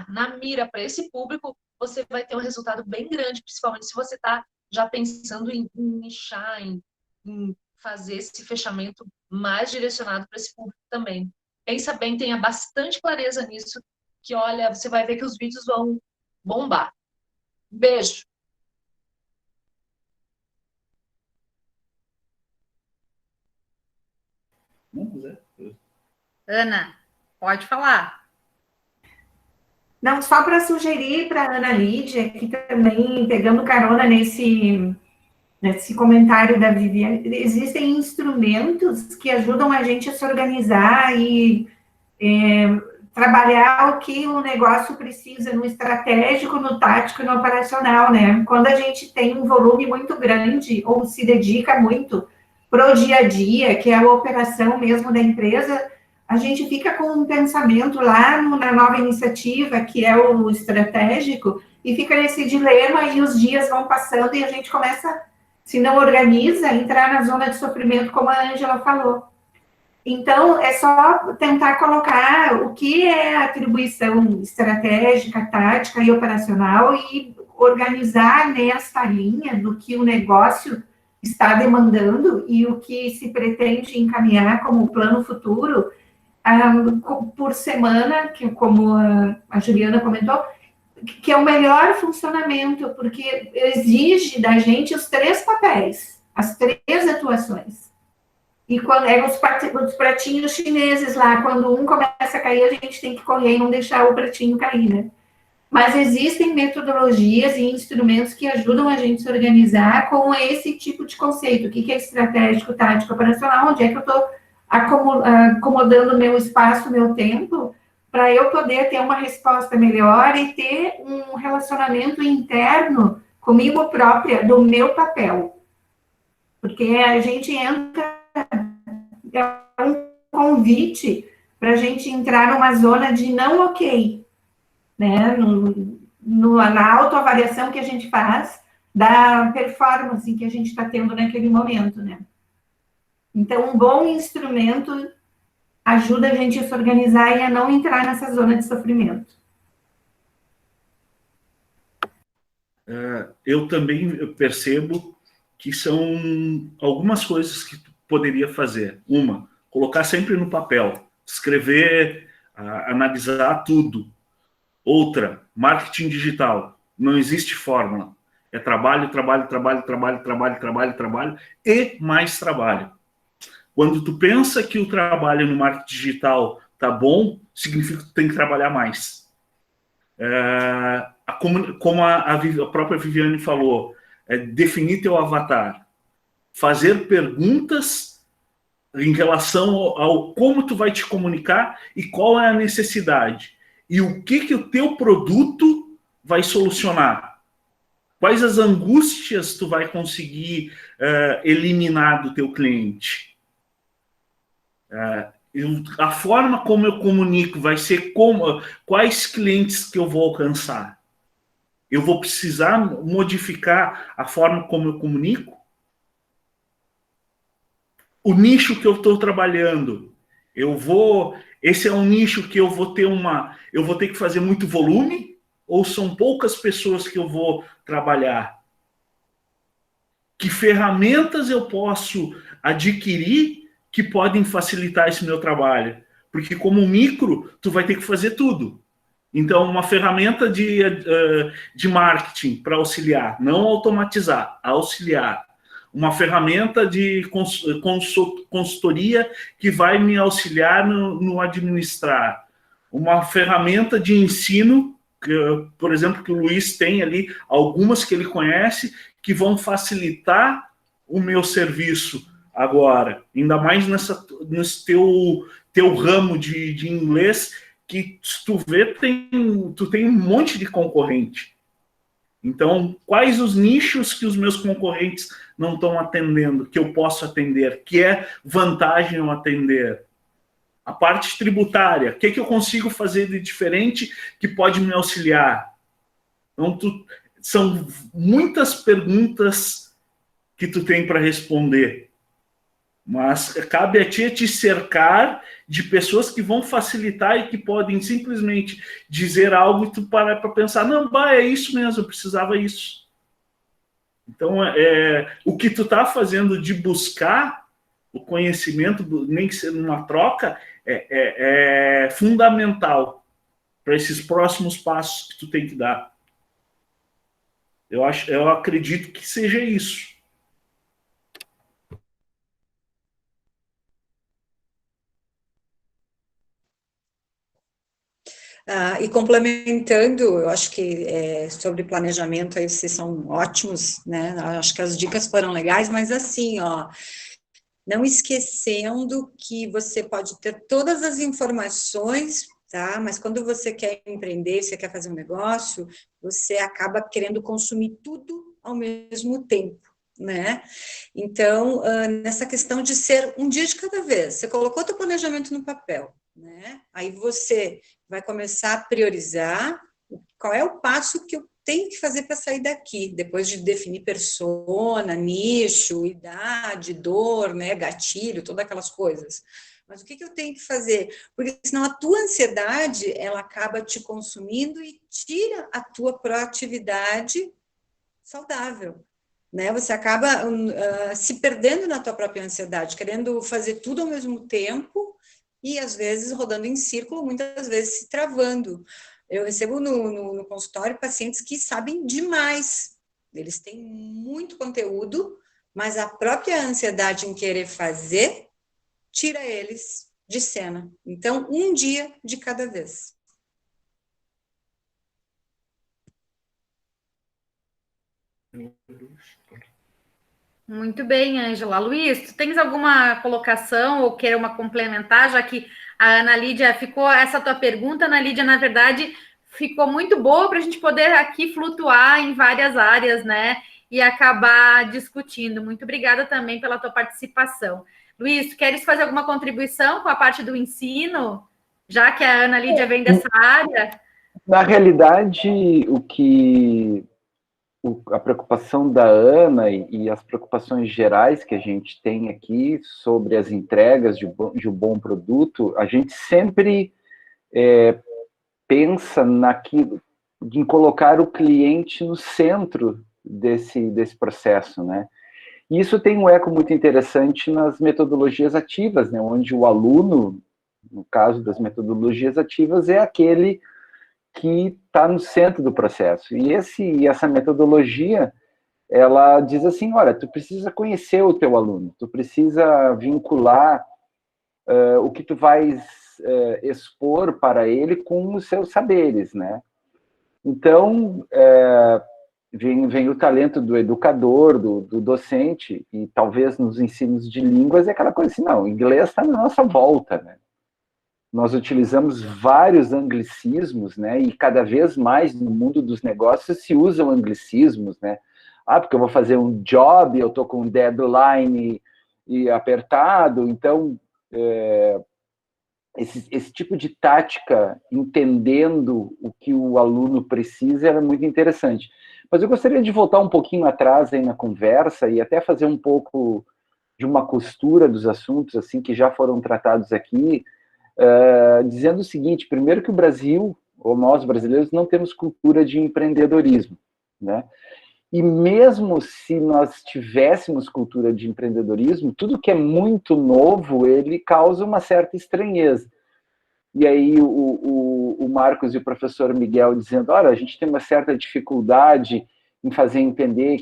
na mira para esse público, você vai ter um resultado bem grande, principalmente se você está já pensando em nichar, em fazer esse fechamento mais direcionado para esse público também. Pensa bem, tenha bastante clareza nisso, que, olha, você vai ver que os vídeos vão bombar. Beijo. Ana, pode falar. Não, só para sugerir para a Ana Lídia, aqui também, pegando carona nesse comentário da Viviane, existem instrumentos que ajudam a gente a se organizar e trabalhar o que o negócio precisa no estratégico, no tático e no operacional, né? Quando a gente tem um volume muito grande ou se dedica muito para o dia a dia, que é a operação mesmo da empresa, a gente fica com um pensamento lá na nova iniciativa, que é o estratégico, e fica nesse dilema e os dias vão passando e a gente começa, se não organiza, a entrar na zona de sofrimento, como a Ângela falou. Então, é só tentar colocar o que é a atribuição estratégica, tática e operacional e organizar nesta linha do que o negócio está demandando e o que se pretende encaminhar como plano futuro. por semana, que como a Juliana comentou, que é o melhor funcionamento, porque exige da gente os 3 papéis, as 3 atuações. E quando os pratinhos chineses lá, quando um começa a cair, a gente tem que correr e não deixar o pratinho cair, né? Mas existem metodologias e instrumentos que ajudam a gente a se organizar com esse tipo de conceito. O que é estratégico, tático, operacional? Onde é que eu estou acomodando o meu espaço, meu tempo, para eu poder ter uma resposta melhor e ter um relacionamento interno comigo própria, do meu papel. Porque a gente entra, é um convite para a gente entrar numa zona de não ok, né? Na autoavaliação que a gente faz da performance que a gente está tendo naquele momento, né? Então, um bom instrumento ajuda a gente a se organizar e a não entrar nessa zona de sofrimento. Eu também percebo que são algumas coisas que tu poderia fazer. Uma, colocar sempre no papel, escrever, analisar tudo. Outra, marketing digital. Não existe fórmula. É trabalho, trabalho, trabalho, trabalho, trabalho, trabalho, trabalho e mais trabalho. Quando tu pensa que o trabalho no marketing digital tá bom, significa que tu tem que trabalhar mais. Como a própria Viviane falou, definir teu avatar, fazer perguntas em relação ao como tu vai te comunicar e qual é a necessidade. E o que o teu produto vai solucionar. Quais as angústias tu vai conseguir eliminar do teu cliente. A forma como eu comunico vai ser quais clientes que eu vou alcançar. Eu vou precisar modificar a forma como eu comunico? O nicho que eu estou trabalhando, esse é um nicho que eu vou ter que fazer muito volume, ou são poucas pessoas que eu vou trabalhar? Que ferramentas eu posso adquirir que podem facilitar esse meu trabalho? Porque como micro, tu vai ter que fazer tudo. Então, uma ferramenta de marketing para auxiliar, não automatizar, auxiliar. Uma ferramenta de consultoria que vai me auxiliar no administrar. Uma ferramenta de ensino, por exemplo, que o Luiz tem ali, algumas que ele conhece, que vão facilitar o meu serviço agora. Ainda mais nesse teu ramo de inglês, que tu vê, tu tem um monte de concorrente. Então, quais os nichos que os meus concorrentes não estão atendendo, que eu posso atender, que é vantagem eu atender? A parte tributária, o que eu consigo fazer de diferente que pode me auxiliar? Então, são muitas perguntas que tu tem para responder, mas cabe a ti te cercar de pessoas que vão facilitar e que podem simplesmente dizer algo e tu parar para pensar, não, é isso mesmo, eu precisava isso. Então, o que tu está fazendo de buscar o conhecimento, nem que seja numa troca, é fundamental para esses próximos passos que tu tem que dar. Eu acredito que seja isso. E complementando, eu acho que sobre planejamento, aí vocês são ótimos, né? Acho que as dicas foram legais, mas assim, não esquecendo que você pode ter todas as informações, tá? Mas quando você quer empreender, você quer fazer um negócio, você acaba querendo consumir tudo ao mesmo tempo, né? Então, nessa questão de ser um dia de cada vez, você colocou teu planejamento no papel, né? Aí você vai começar a priorizar qual é o passo que eu tenho que fazer para sair daqui, depois de definir persona, nicho, idade, dor, né, gatilho, todas aquelas coisas. Mas o que eu tenho que fazer? Porque senão a tua ansiedade, ela acaba te consumindo e tira a tua proatividade saudável, né? Você acaba se perdendo na tua própria ansiedade, querendo fazer tudo ao mesmo tempo, e às vezes rodando em círculo, muitas vezes se travando. Eu recebo no consultório pacientes que sabem demais, eles têm muito conteúdo, mas a própria ansiedade em querer fazer tira eles de cena. Então, um dia de cada vez. Muito bem, Ângela. Luiz, tu tens alguma colocação ou quer uma complementar, já que a Ana Lídia ficou, essa tua pergunta, Ana Lídia, na verdade, ficou muito boa para a gente poder aqui flutuar em várias áreas, né? E acabar discutindo. Muito obrigada também pela tua participação. Luiz, tu queres fazer alguma contribuição com a parte do ensino, já que a Ana Lídia vem dessa área? Na realidade, a preocupação da Ana e as preocupações gerais que a gente tem aqui sobre as entregas de um bom produto, a gente sempre pensa naquilo, em colocar o cliente no centro desse processo, né? E isso tem um eco muito interessante nas metodologias ativas, né? Onde o aluno, no caso das metodologias ativas, é aquele que está no centro do processo. E essa metodologia, ela diz assim, olha, tu precisa conhecer o teu aluno, tu precisa vincular o que tu vais expor para ele com os seus saberes, né? Então, vem o talento do educador, do docente, e talvez nos ensinos de línguas é aquela coisa assim, não, o inglês está na nossa volta, né? Nós utilizamos vários anglicismos, né? E cada vez mais no mundo dos negócios se usam anglicismos, né? Ah, porque eu vou fazer um job, eu estou com um deadline e apertado, então esse tipo de tática, entendendo o que o aluno precisa, era muito interessante. Mas eu gostaria de voltar um pouquinho atrás aí na conversa e até fazer um pouco de uma costura dos assuntos assim que já foram tratados aqui, dizendo o seguinte, primeiro que o Brasil, ou nós brasileiros, não temos cultura de empreendedorismo, né? E mesmo se nós tivéssemos cultura de empreendedorismo, tudo que é muito novo, ele causa uma certa estranheza. E aí o Marcos e o professor Miguel dizendo, olha, a gente tem uma certa dificuldade em fazer entender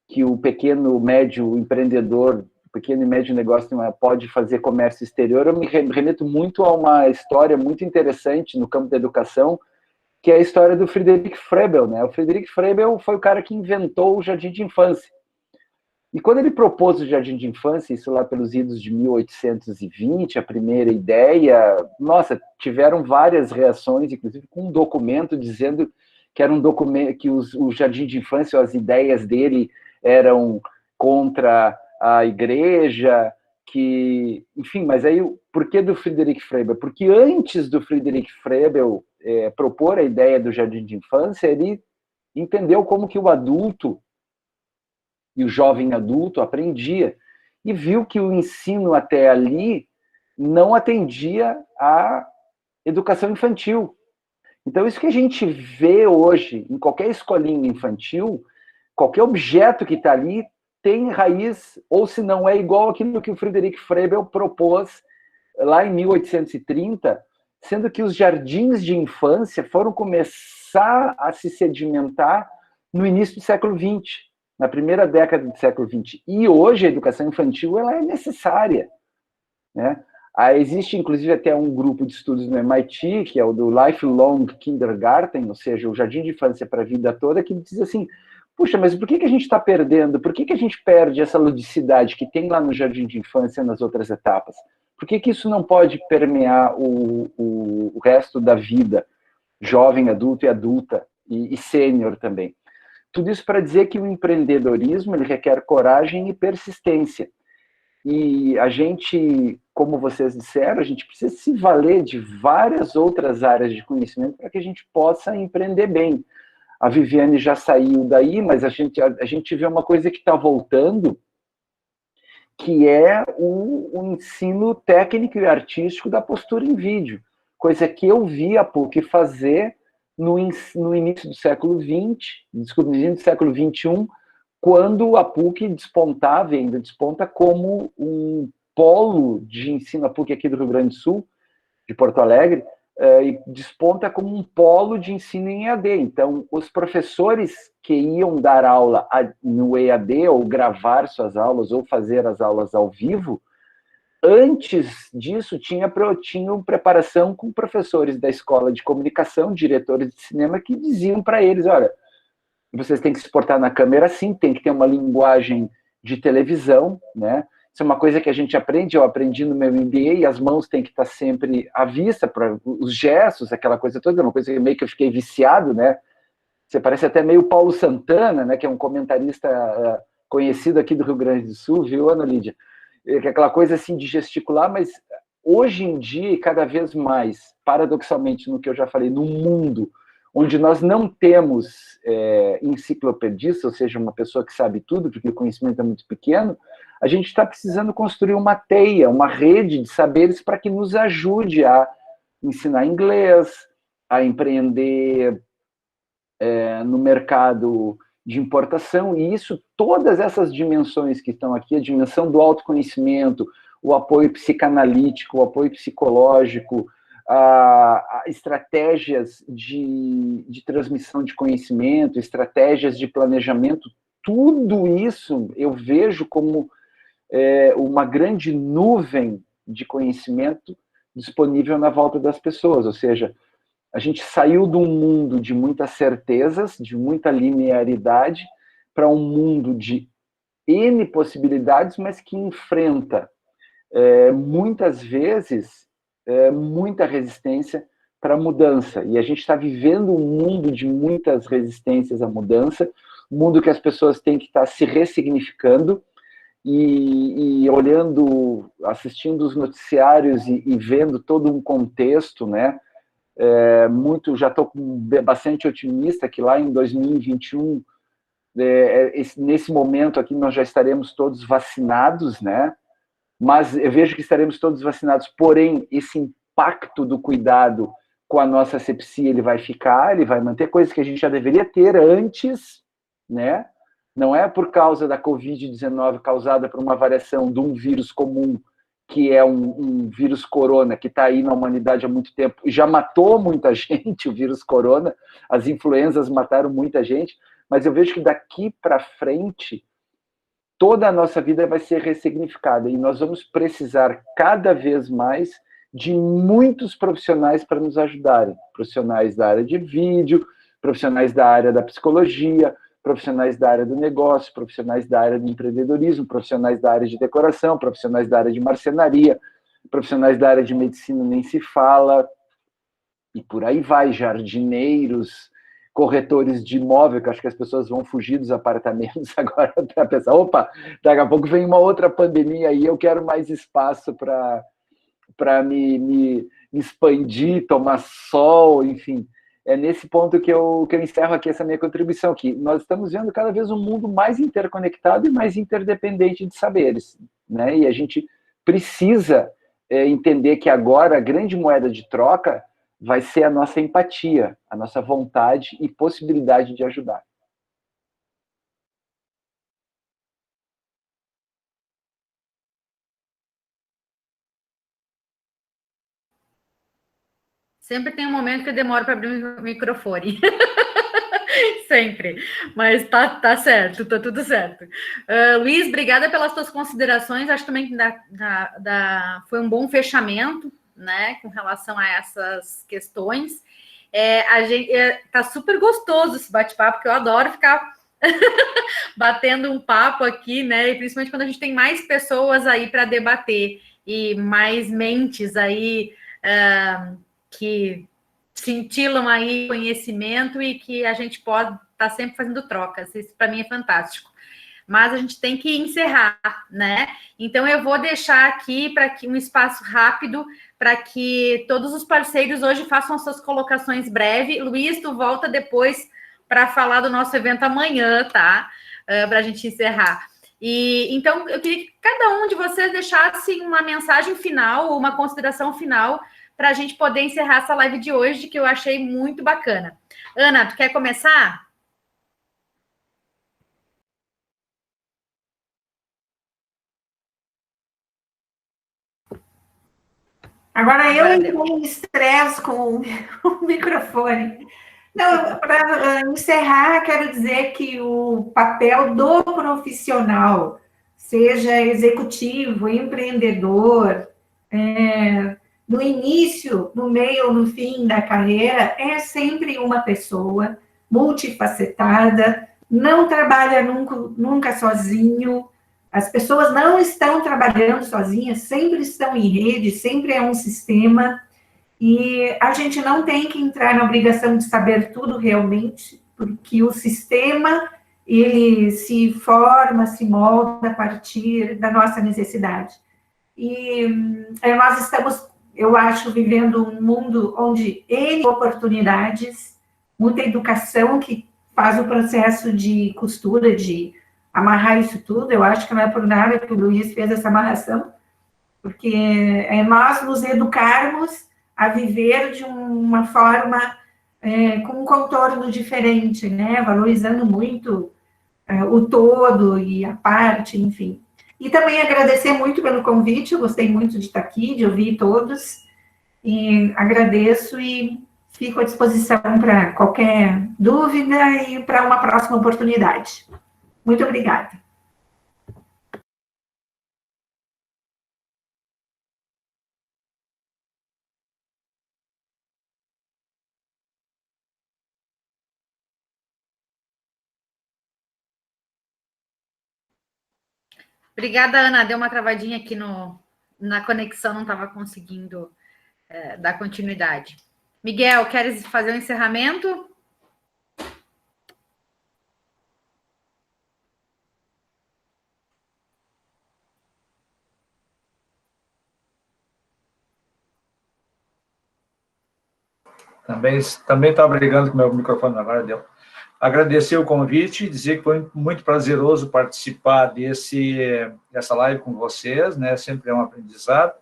que o pequeno, médio empreendedor, pequeno e médio negócio pode fazer comércio exterior. Eu me remeto muito a uma história muito interessante no campo da educação, que é a história do Friedrich Frebel, né? O Friedrich Frebel foi o cara que inventou o jardim de infância. E quando ele propôs o jardim de infância, isso lá pelos idos de 1820, a primeira ideia, nossa, tiveram várias reações, inclusive com um documento dizendo que era um documento que o jardim de infância, as ideias dele eram contra a igreja, que, enfim, mas aí por que do Friedrich Frebel? Porque antes do Friedrich Frebel propor a ideia do jardim de infância, ele entendeu como que o adulto e o jovem adulto aprendia e viu que o ensino até ali não atendia à educação infantil. Então, isso que a gente vê hoje em qualquer escolinha infantil, qualquer objeto que está ali tem raiz, ou se não é igual aquilo que o Friedrich Frebel propôs lá em 1830, sendo que os jardins de infância foram começar a se sedimentar no início do século XX, na primeira década do século XX. E hoje a educação infantil ela é necessária, né? Existe, inclusive, até um grupo de estudos no MIT, que é o do Lifelong Kindergarten, ou seja, o jardim de infância para a vida toda, que diz assim, puxa, mas por que a gente está perdendo? Por que a gente perde essa ludicidade que tem lá no jardim de infância nas outras etapas? Por que isso não pode permear o resto da vida, jovem, adulto e adulta, e sênior também? Tudo isso para dizer que o empreendedorismo ele requer coragem e persistência. E a gente, como vocês disseram, a gente precisa se valer de várias outras áreas de conhecimento para que a gente possa empreender bem. A Viviane já saiu daí, mas a gente vê uma coisa que está voltando, que é o ensino técnico e artístico da postura em vídeo, coisa que eu vi a PUC fazer no início do século XX, desculpa, no início do século XXI, quando a PUC despontava e ainda desponta como um polo de ensino, a PUC aqui do Rio Grande do Sul, de Porto Alegre, e desponta como um polo de ensino em EAD. Então, os professores que iam dar aula no EAD, ou gravar suas aulas, ou fazer as aulas ao vivo, antes disso, tinham preparação com professores da escola de comunicação, diretores de cinema, que diziam para eles, olha, vocês têm que se portar na câmera assim, tem que ter uma linguagem de televisão, né? Isso é uma coisa que a gente aprende, eu aprendi no meu MBA, e as mãos têm que estar sempre à vista, para os gestos, aquela coisa toda, uma coisa que meio que eu fiquei viciado, né? Você parece até meio Paulo Santana, né? Que é um comentarista conhecido aqui do Rio Grande do Sul, viu, Ana Lídia? Aquela coisa assim de gesticular, mas hoje em dia, e cada vez mais, paradoxalmente, no que eu já falei, no mundo onde nós não temos enciclopedista, ou seja, uma pessoa que sabe tudo, porque o conhecimento é muito pequeno, a gente está precisando construir uma teia, uma rede de saberes para que nos ajude a ensinar inglês, a empreender no mercado de importação, e isso, todas essas dimensões que estão aqui, a dimensão do autoconhecimento, o apoio psicanalítico, o apoio psicológico, estratégias de transmissão de conhecimento, estratégias de planejamento, tudo isso eu vejo como uma grande nuvem de conhecimento disponível na volta das pessoas, ou seja, a gente saiu de um mundo de muitas certezas, de muita linearidade, para um mundo de N possibilidades, mas que enfrenta, muitas vezes, muita resistência para a mudança. E a gente está vivendo um mundo de muitas resistências à mudança, um mundo que as pessoas têm que estar se ressignificando, e olhando, assistindo os noticiários e vendo todo um contexto, né? Já estou bastante otimista que lá em 2021, nesse momento aqui, nós já estaremos todos vacinados, né? Mas eu vejo que estaremos todos vacinados, porém, esse impacto do cuidado com a nossa asepsia, ele vai manter coisas que a gente já deveria ter antes, né? Não é por causa da Covid-19 causada por uma variação de um vírus comum, que é um vírus corona, que está aí na humanidade há muito tempo, e já matou muita gente, o vírus corona, as influenzas mataram muita gente, mas eu vejo que daqui para frente, toda a nossa vida vai ser ressignificada, e nós vamos precisar cada vez mais de muitos profissionais para nos ajudarem, profissionais da área de vídeo, profissionais da área da psicologia, profissionais da área do negócio, profissionais da área do empreendedorismo, profissionais da área de decoração, profissionais da área de marcenaria, profissionais da área de medicina nem se fala, e por aí vai, jardineiros, corretores de imóvel, que acho que as pessoas vão fugir dos apartamentos agora para pensar, opa, daqui a pouco vem uma outra pandemia aí, eu quero mais espaço para me expandir, tomar sol, enfim. É nesse ponto que eu encerro aqui essa minha contribuição aqui. Nós estamos vendo cada vez um mundo mais interconectado e mais interdependente de saberes, né? E a gente precisa entender que agora a grande moeda de troca vai ser a nossa empatia, a nossa vontade e possibilidade de ajudar. Sempre tem um momento que eu demoro para abrir o microfone. Sempre. Mas tá certo, tá tudo certo. Luiz, obrigada pelas tuas considerações. Acho também que foi um bom fechamento, né, com relação a essas questões. Tá super gostoso esse bate-papo, porque eu adoro ficar batendo um papo aqui, né? E principalmente quando a gente tem mais pessoas aí para debater e mais mentes aí que cintilam aí conhecimento e que a gente pode estar sempre fazendo trocas. Isso para mim é fantástico. Mas a gente tem que encerrar, né? Então eu vou deixar aqui para um espaço rápido para que todos os parceiros hoje façam suas colocações breves. Luiz, tu volta depois para falar do nosso evento amanhã, tá? Para a gente encerrar. Então, eu queria que cada um de vocês deixasse uma mensagem final, uma consideração final, para a gente poder encerrar essa live de hoje, que eu achei muito bacana. Ana, tu quer começar? Agora eu entrei em estresse com o microfone. Não, para encerrar, quero dizer que o papel do profissional, seja executivo, empreendedor, no início, no meio ou no fim da carreira, é sempre uma pessoa multifacetada, não trabalha nunca sozinho, as pessoas não estão trabalhando sozinhas, sempre estão em rede, sempre é um sistema, e a gente não tem que entrar na obrigação de saber tudo realmente, porque o sistema, ele se forma, se molda a partir da nossa necessidade. E nós estamos, eu acho, vivendo um mundo onde N oportunidades, muita educação que faz o processo de costura, de amarrar isso tudo. Eu acho que não é por nada que o Luiz fez essa amarração, porque é nós nos educarmos a viver de uma forma com um contorno diferente, né? Valorizando muito o todo e a parte, enfim. E também agradecer muito pelo convite, eu gostei muito de estar aqui, de ouvir todos, e agradeço e fico à disposição para qualquer dúvida e para uma próxima oportunidade. Muito obrigada. Obrigada, Ana. Deu uma travadinha aqui na conexão, não estava conseguindo dar continuidade. Miguel, queres fazer o encerramento? Também estava brigando com o meu microfone, agora deu. Agradecer o convite, dizer que foi muito prazeroso participar dessa live com vocês, né? Sempre é um aprendizado.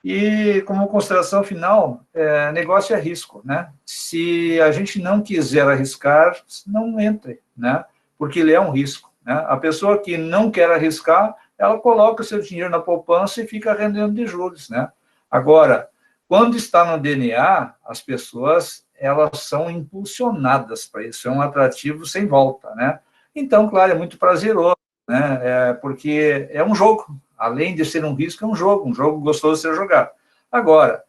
E, como consideração final, negócio é risco, né? Se a gente não quiser arriscar, não entre, né? Porque ele é um risco, né? A pessoa que não quer arriscar, ela coloca o seu dinheiro na poupança e fica rendendo de juros, né? Agora, quando está no DNA, as pessoas, elas são impulsionadas para isso, é um atrativo sem volta, né? Então, claro, é muito prazeroso, né? Porque é um jogo, além de ser um risco, é um jogo gostoso de ser jogado. Agora,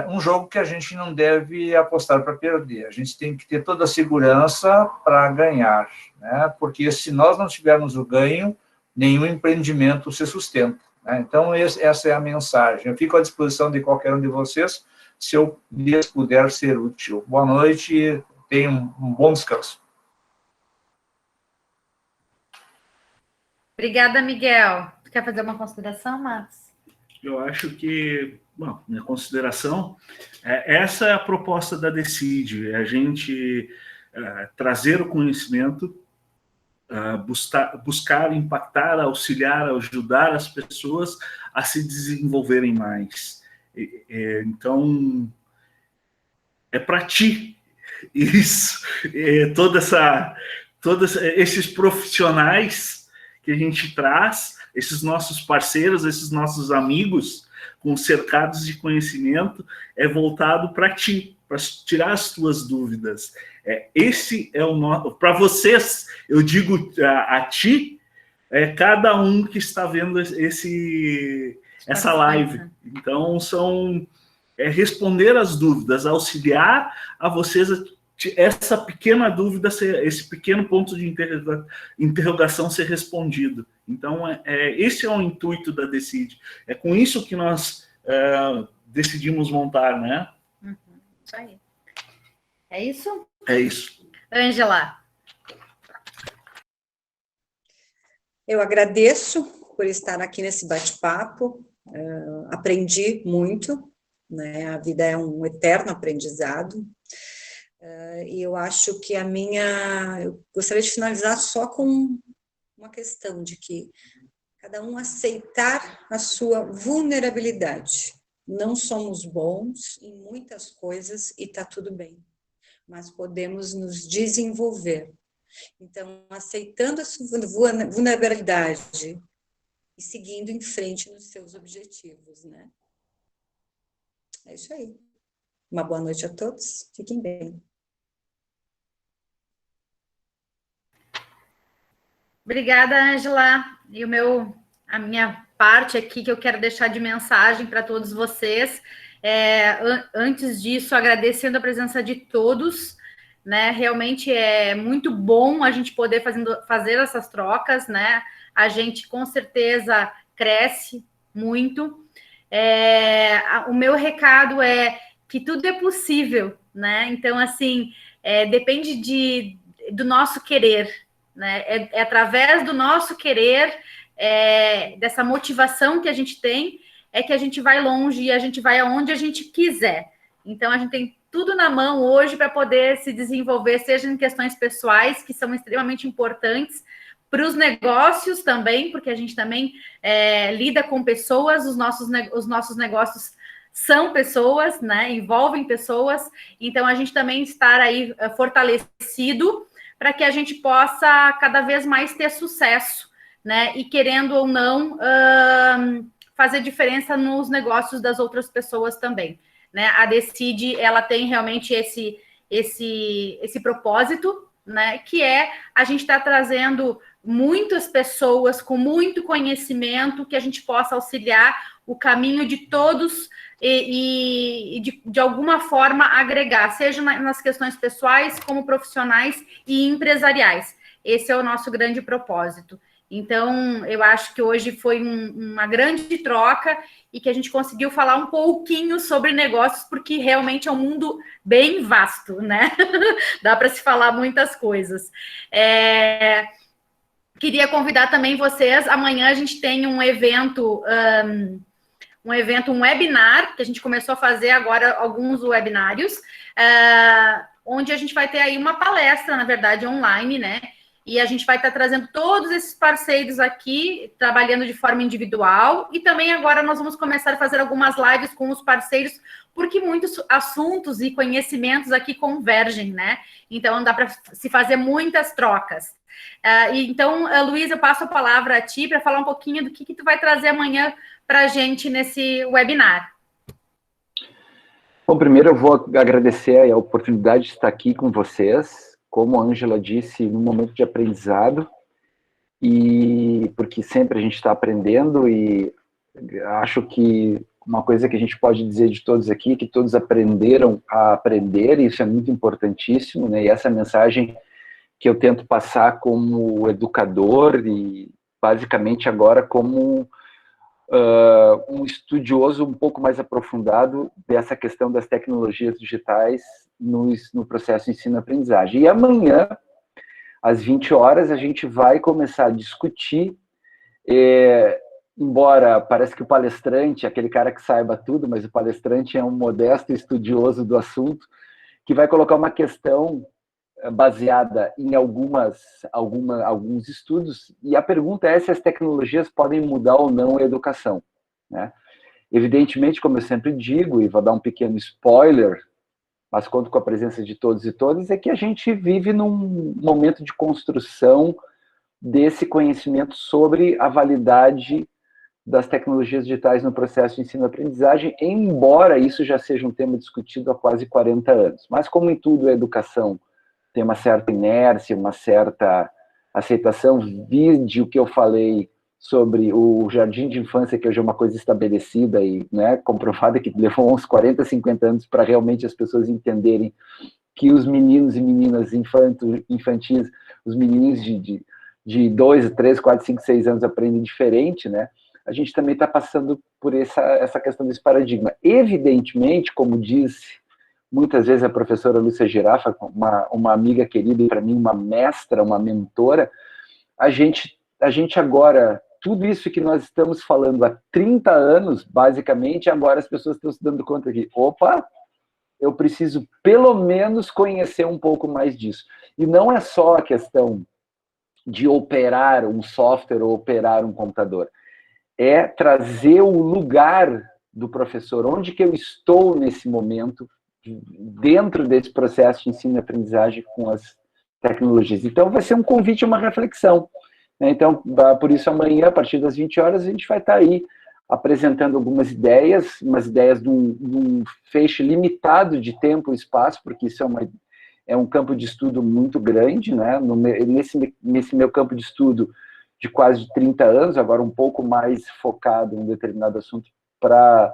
um jogo que a gente não deve apostar para perder, a gente tem que ter toda a segurança para ganhar, né? Porque se nós não tivermos o ganho, nenhum empreendimento se sustenta, né? Então, essa é a mensagem. Eu fico à disposição de qualquer um de vocês, se eu lhes puder ser útil. Boa noite e tenham um bom descanso. Obrigada, Miguel. Tu quer fazer uma consideração, Max? Eu acho que, bom, minha consideração, essa é a proposta da Decide, é a gente trazer o conhecimento, buscar impactar, auxiliar, ajudar as pessoas a se desenvolverem mais. Então, é para ti isso, todos esses profissionais que a gente traz, esses nossos parceiros, esses nossos amigos, com cercados de conhecimento, é voltado para ti, para tirar as tuas dúvidas. Esse é o nosso... Para vocês, eu digo a ti, cada um que está vendo essa live. Então, responder as dúvidas, auxiliar a vocês essa pequena dúvida, esse pequeno ponto de interrogação ser respondido. Então, esse é o intuito da Decide. É com isso que nós decidimos montar, né? Isso aí. É isso? É isso. Ângela. Eu agradeço por estar aqui nesse bate-papo, aprendi muito, né? A vida é um eterno aprendizado, e eu acho que eu gostaria de finalizar só com uma questão de que cada um aceitar a sua vulnerabilidade. Não somos bons em muitas coisas e está tudo bem, mas podemos nos desenvolver. Então, aceitando a sua vulnerabilidade e seguindo em frente nos seus objetivos, né? É isso aí. Uma boa noite a todos. Fiquem bem. Obrigada, Ângela. E a minha parte aqui que eu quero deixar de mensagem para todos vocês. Antes disso, agradecendo a presença de todos, né? Realmente é muito bom a gente poder fazer essas trocas, né? A gente com certeza cresce muito. O meu recado é que tudo é possível, né? Então, assim, depende do nosso querer, né? É através do nosso querer, dessa motivação que a gente tem, que a gente vai longe e a gente vai aonde a gente quiser. Então, a gente tem tudo na mão hoje para poder se desenvolver, seja em questões pessoais, que são extremamente importantes, para os negócios também, porque a gente também lida com pessoas, os nossos negócios são pessoas, né? Envolvem pessoas, então a gente também estar aí fortalecido para que a gente possa cada vez mais ter sucesso, né? E querendo ou não, fazer diferença nos negócios das outras pessoas também, né? A Decide, ela tem realmente esse propósito, né? Que a gente está trazendo muitas pessoas com muito conhecimento que a gente possa auxiliar o caminho de todos e de alguma forma agregar, seja nas questões pessoais, como profissionais e empresariais. Esse é o nosso grande propósito. Então, eu acho que hoje foi uma grande troca e que a gente conseguiu falar um pouquinho sobre negócios, porque realmente é um mundo bem vasto, né? Dá para se falar muitas coisas. Queria convidar também vocês, amanhã a gente tem um evento, um webinar, que a gente começou a fazer agora alguns webinários, onde a gente vai ter aí uma palestra, na verdade, online, né? E a gente vai estar trazendo todos esses parceiros aqui, trabalhando de forma individual, e também agora nós vamos começar a fazer algumas lives com os parceiros, porque muitos assuntos e conhecimentos aqui convergem, né? Então, dá para se fazer muitas trocas. Então, Luiz, eu passo a palavra a ti para falar um pouquinho do que tu vai trazer amanhã para a gente nesse webinar. Bom, primeiro eu vou agradecer a oportunidade de estar aqui com vocês, como a Ângela disse, num momento de aprendizado, e porque sempre a gente está aprendendo, e acho que uma coisa que a gente pode dizer de todos aqui é que todos aprenderam a aprender, e isso é muito importantíssimo, né? E essa mensagem que eu tento passar como educador e basicamente agora como um estudioso um pouco mais aprofundado dessa questão das tecnologias digitais no processo ensino-aprendizagem. E amanhã, às 20 horas, a gente vai começar a discutir, embora parece que o palestrante, aquele cara que saiba tudo, mas o palestrante é um modesto estudioso do assunto, que vai colocar uma questão baseada em alguns estudos, e a pergunta é se as tecnologias podem mudar ou não a educação, né? Evidentemente, como eu sempre digo, e vou dar um pequeno spoiler, mas conto com a presença de todos e todas, é que a gente vive num momento de construção desse conhecimento sobre a validade das tecnologias digitais no processo de ensino-aprendizagem, embora isso já seja um tema discutido há quase 40 anos. Mas, como em tudo, a educação tem uma certa inércia, uma certa aceitação, vide o que eu falei sobre o jardim de infância, que hoje é uma coisa estabelecida e, né, comprovada, que levou uns 40, 50 anos para realmente as pessoas entenderem que os meninos e meninas infantis, os menininhos de 2, 3, 4, 5, 6 anos aprendem diferente, né? A gente também está passando por essa questão desse paradigma. Evidentemente, como disse muitas vezes a professora Lúcia Girafa, uma amiga querida e para mim uma mestra, uma mentora, a gente agora, tudo isso que nós estamos falando há 30 anos, basicamente, agora as pessoas estão se dando conta que, opa, eu preciso pelo menos conhecer um pouco mais disso. E não é só a questão de operar um software ou operar um computador, é trazer o lugar do professor, onde que eu estou nesse momento, dentro desse processo de ensino e aprendizagem com as tecnologias. Então, vai ser um convite a uma reflexão, né? Então, por isso, amanhã, a partir das 20 horas, a gente vai estar aí apresentando algumas ideias, umas ideias de um feixe limitado de tempo e espaço, porque isso é um campo de estudo muito grande, né? Nesse meu campo de estudo de quase 30 anos, agora um pouco mais focado em um determinado assunto para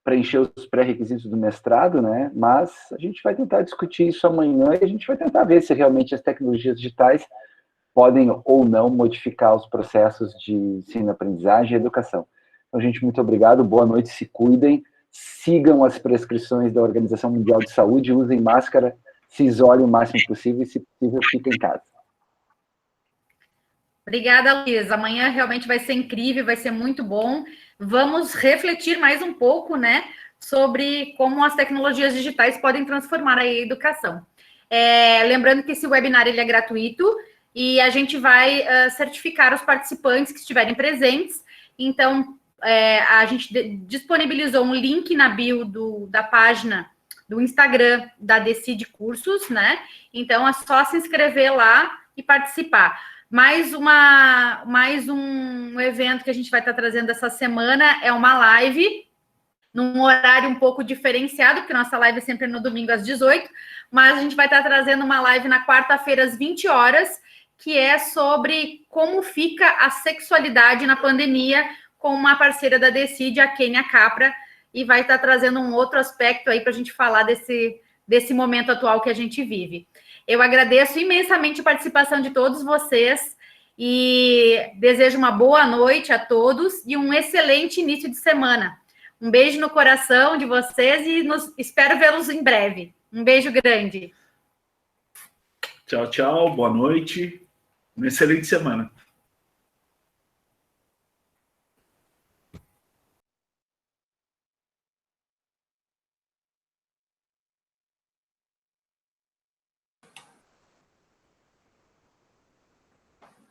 preencher os pré-requisitos do mestrado, né? Mas a gente vai tentar discutir isso amanhã e a gente vai tentar ver se realmente as tecnologias digitais podem ou não modificar os processos de ensino-aprendizagem e educação. Então, gente, muito obrigado, boa noite, se cuidem, sigam as prescrições da Organização Mundial de Saúde, usem máscara, se isolem o máximo possível e, se possível, fiquem em casa. Obrigada, Luiz. Amanhã realmente vai ser incrível, vai ser muito bom. Vamos refletir mais um pouco, né, sobre como as tecnologias digitais podem transformar a educação. Lembrando que esse webinar ele é gratuito e a gente vai certificar os participantes que estiverem presentes. Então, a gente disponibilizou um link na bio da página do Instagram da Decide Cursos, né? Então, é só se inscrever lá e participar. Mais um evento que a gente vai estar trazendo essa semana é uma live, num horário um pouco diferenciado, porque nossa live é sempre no domingo às 18, mas a gente vai estar trazendo uma live na quarta-feira às 20 horas, que é sobre como fica a sexualidade na pandemia, com uma parceira da Decide, a Kênia Capra, e vai estar trazendo um outro aspecto aí para a gente falar desse momento atual que a gente vive. Eu agradeço imensamente a participação de todos vocês e desejo uma boa noite a todos e um excelente início de semana. Um beijo no coração de vocês e espero vê-los em breve. Um beijo grande. Tchau, tchau. Boa noite. Uma excelente semana.